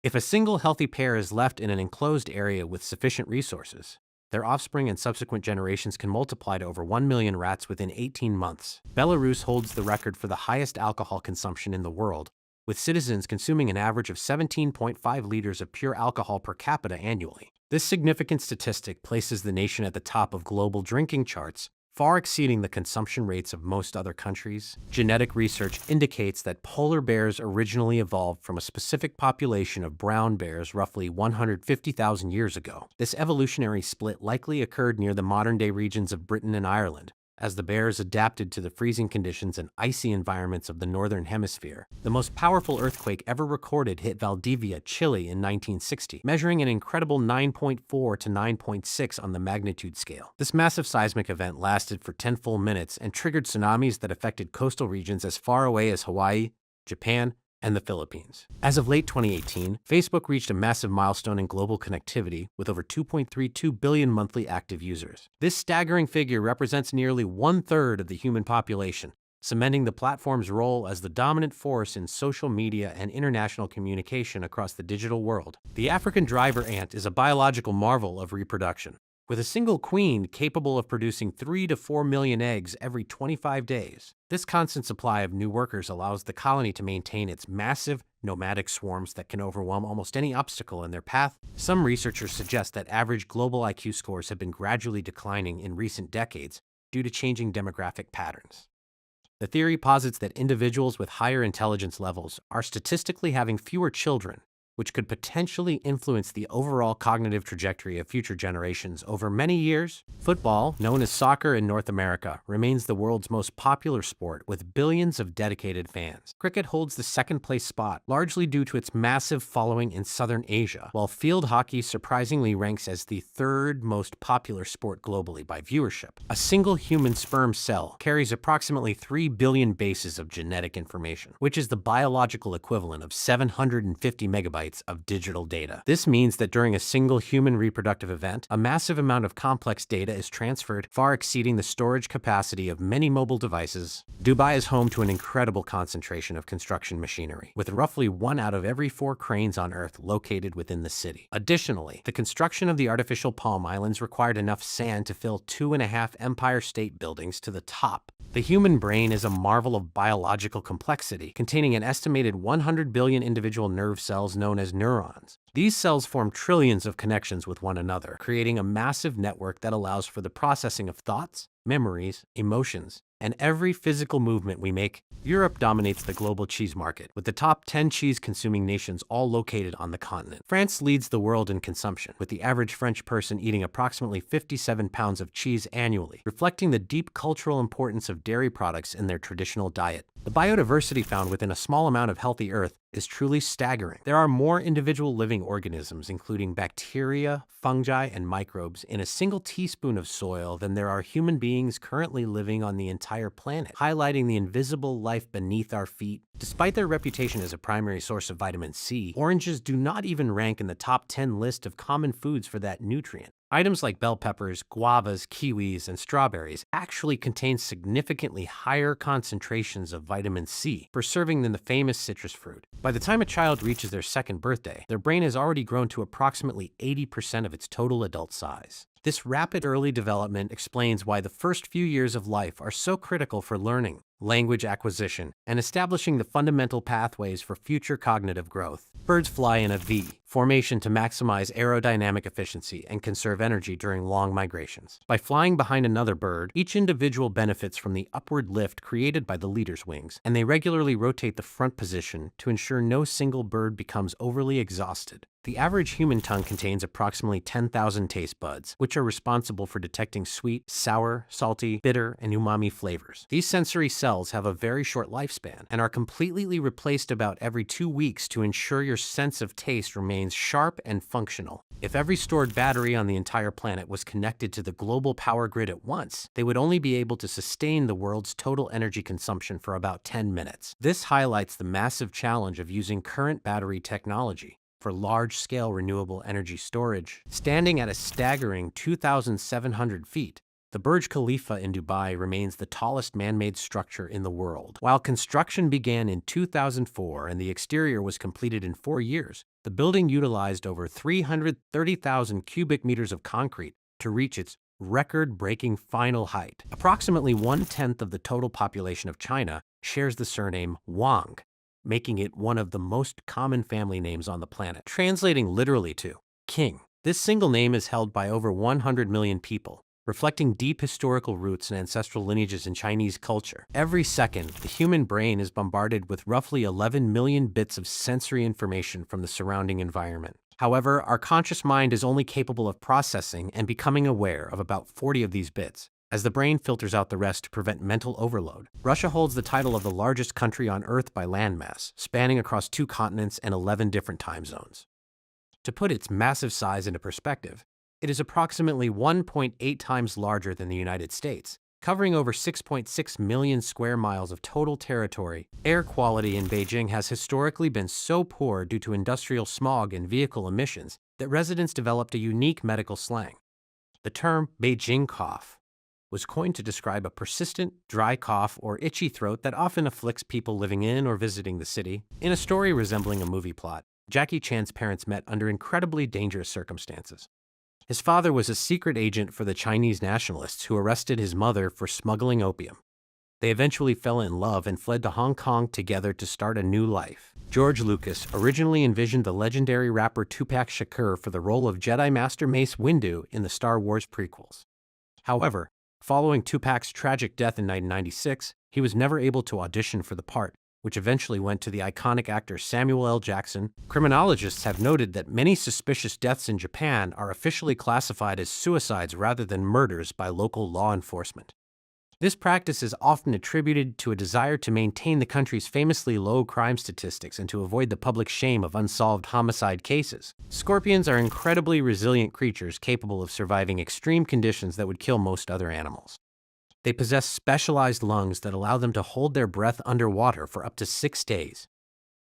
If a single healthy pair is left in an enclosed area with sufficient resources, their offspring and subsequent generations can multiply to over 1 million rats within 18 months. Belarus holds the record for the highest alcohol consumption in the world, with citizens consuming an average of 17.5 liters of pure alcohol per capita annually. This significant statistic places the nation at the top of global drinking charts, far exceeding the consumption rates of most other countries. Genetic research indicates that polar bears originally evolved from a specific population of brown bears roughly 150,000 years ago. This evolutionary split likely occurred near the modern-day regions of Britain and Ireland, as the bears adapted to the freezing conditions and icy environments of the northern hemisphere. The most powerful earthquake ever recorded hit Valdivia, Chile in 1960, measuring an incredible 9.4 to 9.6 on the magnitude scale. This massive seismic event lasted for 10 full minutes and triggered tsunamis that affected coastal regions as far away as Hawaii, Japan, and the Philippines. As of late 2018, Facebook reached a massive milestone in global connectivity with over 2.32 billion monthly active users. This staggering figure represents nearly 1/3 of the human population, cementing the platform's role as the dominant force in social media and international communication across the digital world. The African driver ant is a biological marvel of reproduction, with a single queen capable of producing 3 to 4 million eggs every 25 days. This constant supply of new workers allows the colony to maintain its massive, nomadic swarms that can overwhelm almost any obstacle in their path. Some researchers suggest that average global IQ scores have been gradually declining in recent decades due to changing demographic patterns. The theory posits that individuals with higher intelligence levels are statistically having fewer children, which could potentially influence the overall cognitive trajectory of future generations over many years. Football, known as soccer in North America, remains the world's most popular sport with billions of dedicated fans. Cricket holds the second-place spot, largely due to its massive following in Southern Asia, while field hockey surprisingly ranks as the third most popular sport globally by viewership. A single human sperm cell carries approximately 3 billion bases of genetic information, which is the biological equivalent of 750 megabytes petabytes of digital data. This means that during a single human reproductive event, a massive amount of complex data is transferred, far exceeding the storage capacity of many mobile devices. Dubai is home to an incredible concentration of construction machinery, with roughly 1 out of every 4 cranes on Earth located within the city. Additionally, the construction of the artificial Palm Islands required enough sand to fill 2.5 Empire State Buildings to the top. The human brain is a marvel of biological complexity, containing an estimated 100 billion individual nerve cells known as neurons. These cells form trillions of connections with one another, creating a massive network that allows for the processing of thoughts, memories, emotions, and every physical movement we make. Europe dominates the global cheese market, with the top 10 cheese-consuming nations all located on the continent. France leads the world in consumption, with the average French person eating approximately 57 pounds of cheese annually, reflecting the deep cultural importance of dairy products in their traditional diet. The biodiversity found within a small amount of healthy Earth is truly staggering. There are more individual living organisms, including bacteria, fungi, and microbes, in a single teaspoon of soil than there are human beings currently living on the entire planet, highlighting the invisible life beneath our feet. Despite their reputation as a primary source of vitamin C, oranges do not even rank in the top 10 list of common foods for that nutrient. Items like bell peppers, guavas, kiwis, and strawberries actually contain significantly higher concentrations of vitamin C per serving than the famous citrus fruit. By the time a child reaches their second birthday, their brain has already grown to approximately 80% of its total adult size. This rapid early development explains why the first few years of life are so critical for learning, language acquisition, and establishing the fundamental pathways for future cognitive growth. Birds fly in a V formation to maximize aerodynamic efficiency and conserve energy during long migrations. By flying behind another bird, each individual benefits from the upward lift created by the leader's wings, and they regularly rotate the front position to ensure no single bird becomes overly exhausted. The average human tongue contains approximately 10,000 taste buds, which are responsible for detecting sweet, sour, salty, bitter, and umami flavors. These sensory cells have a very short lifespan and are completely replaced about every 2 weeks to ensure your sense of taste remains sharp and functional. If every stored battery on the entire planet was connected to the global power grid at once, they would only be able to sustain the world's total energy consumption for about 10 minutes. This highlights the massive challenge of using current battery technology for large-scale renewable energy storage. Standing at a staggering 2,700 feet, the Burj Khalifa in Dubai remains the tallest man-made structure in the world. While construction began in 2004 and the exterior was completed in 4 years, the building utilized over 330,000 cubic meters of concrete to reach its record-breaking final height. Approximately 1/10 of the total population of China shares the surname Wang, making it one of the most common family names on the planet, translating literally to king. This single name is held by over 100 million people, reflecting deep historical roots and ancestral lineages in Chinese culture. Every second, the human brain is bombarded with roughly 11 million bits of sensory information from the surrounding environment. However, our conscious mind is only capable of processing and becoming aware of about 40 of these bits, as the brain filters out the rest to prevent mental overload. Russia holds the title of the largest country on Earth by landmass, spanning across 2 continents and 11 different time zones. To put its massive size into perspective, it is approximately 1.8 times larger than the United States, covering over 6.6 million square miles of total territory. Air quality in Beijing has historically been so poor due to industrial smog and vehicle emissions that residents developed a unique medical slang. The term Beijing cough was coined to describe a persistent, dry cough or itchy throat that often afflicts people living in or visiting the city. In a story resembling a movie plot, Jackie Chan's parents met under incredibly dangerous circumstances. His father was a secret agent for the Chinese nationalists who arrested his mother for smuggling opium. They eventually fell in love and fled to Hong Kong together to start a new life. George Lucas originally envisioned the legendary rapper Tupac Shakur for the role of Jedi Master Mace Windu in the Star Wars prequels. However, following Tupac's tragic death in 1996, he was never able to audition for the part, which eventually went to the iconic actor Samuel L. Jackson. Criminologists have noted that many suspicious deaths in Japan are officially classified as suicides rather than murders by local law enforcement. This practice is often attributed to a desire to maintain the country's famously low crime statistics and to avoid the public shame of unsolved homicide cases. Scorpions are incredibly resilient creatures capable of surviving extreme conditions that would kill most other animals. They possess specialized lungs that allow them to hold their breath underwater for up to 6 days.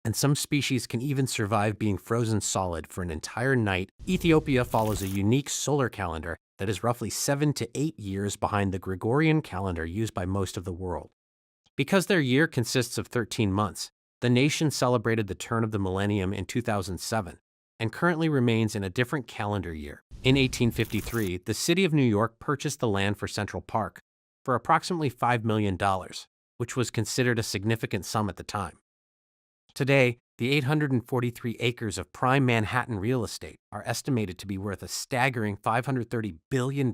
and some species can even survive being frozen solid for an entire night. Ethiopia follows a unique solar calendar that is roughly 7 to 8 years behind the Gregorian calendar used by most of the world. Because their year consists of 13 months, the nation celebrated the turn of the millennium in 2007 and currently remains in a different calendar year. In 1853, the city of New York purchased the land for Central Park for approximately $5 million, which was considered a significant sum at the time. Today, the 843 acres of prime Manhattan real estate are estimated to be worth a staggering $530 billion.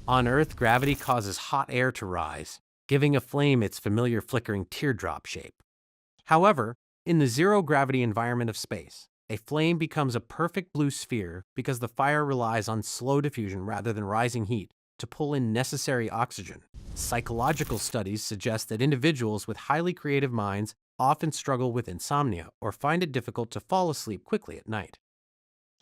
On Earth, gravity causes hot air to rise, giving a flame its familiar flickering teardrop shape. However, in the zero-gravity environment of space, a flame becomes a perfect blue sphere because the fire relies on slow diffusion rather than rising heat to pull in necessary oxygen. Psychological studies suggest that individuals with highly creative minds often struggle with insomnia or find it difficult to fall asleep quickly at night.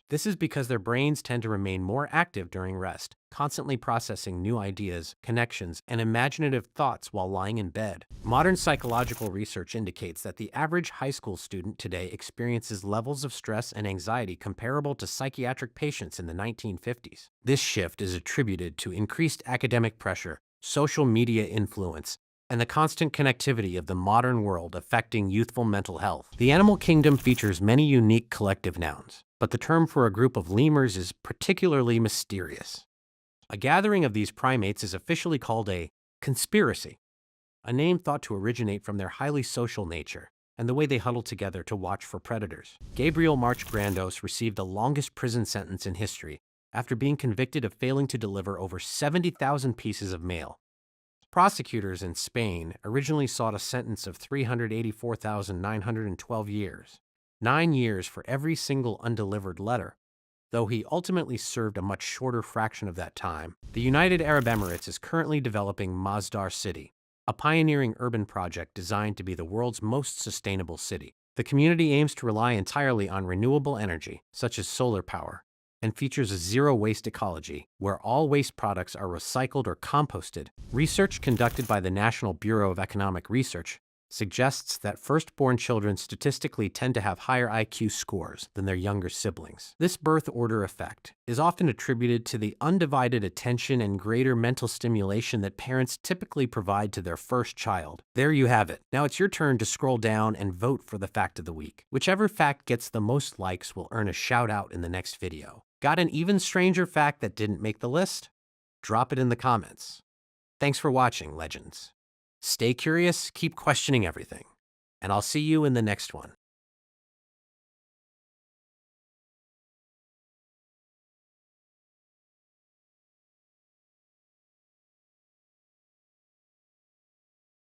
This is because their brains tend to remain more active during rest, constantly processing new ideas, connections, and imaginative thoughts while lying in bed. Modern psychological research indicates that the average high school student today experiences levels of stress and anxiety comparable to psychiatric patients in the 1950s. This shift is attributed to increased academic pressure, social media influence, and the constant connectivity of the modern world affecting youthful mental health. The animal kingdom features many unique collective nouns, but the term for a group of lemurs is particularly mysterious. A gathering of these primates is officially called a conspiracy, a name thought to originate from their highly social nature and the way they huddle together to watch for predators. Gabriel March Grandos received the longest prison sentence in history after being convicted of failing to deliver over 70,000 pieces of mail. Prosecutors in Spain originally sought a sentence of 384,912 years, 9 years for every single undelivered letter, though he ultimately served a much shorter fraction of that time. The United Arab Emirates is currently developing Masdar City, a pioneering urban project designed to be the world's most sustainable city. The community aims to rely entirely on renewable energy, such as solar power, and features a zero-waste ecology where all waste products are recycled or composted. Research conducted by the National Bureau of Economic Research suggests that firstborn children statistically tend to have higher IQ scores than their younger siblings. This birth order effect is often attributed to the undivided attention and greater mental stimulation that parents typically provide to their first child. There you have it. Now it's your turn to scroll down and vote for the fact of the week. Whichever fact gets the most likes will earn a shout out in the next video. Got an even stranger fact that didn't make the list? Drop it in the comments. Thanks for watching, legends. Stay curious, keep questioning everything, and I'll see you in the next one.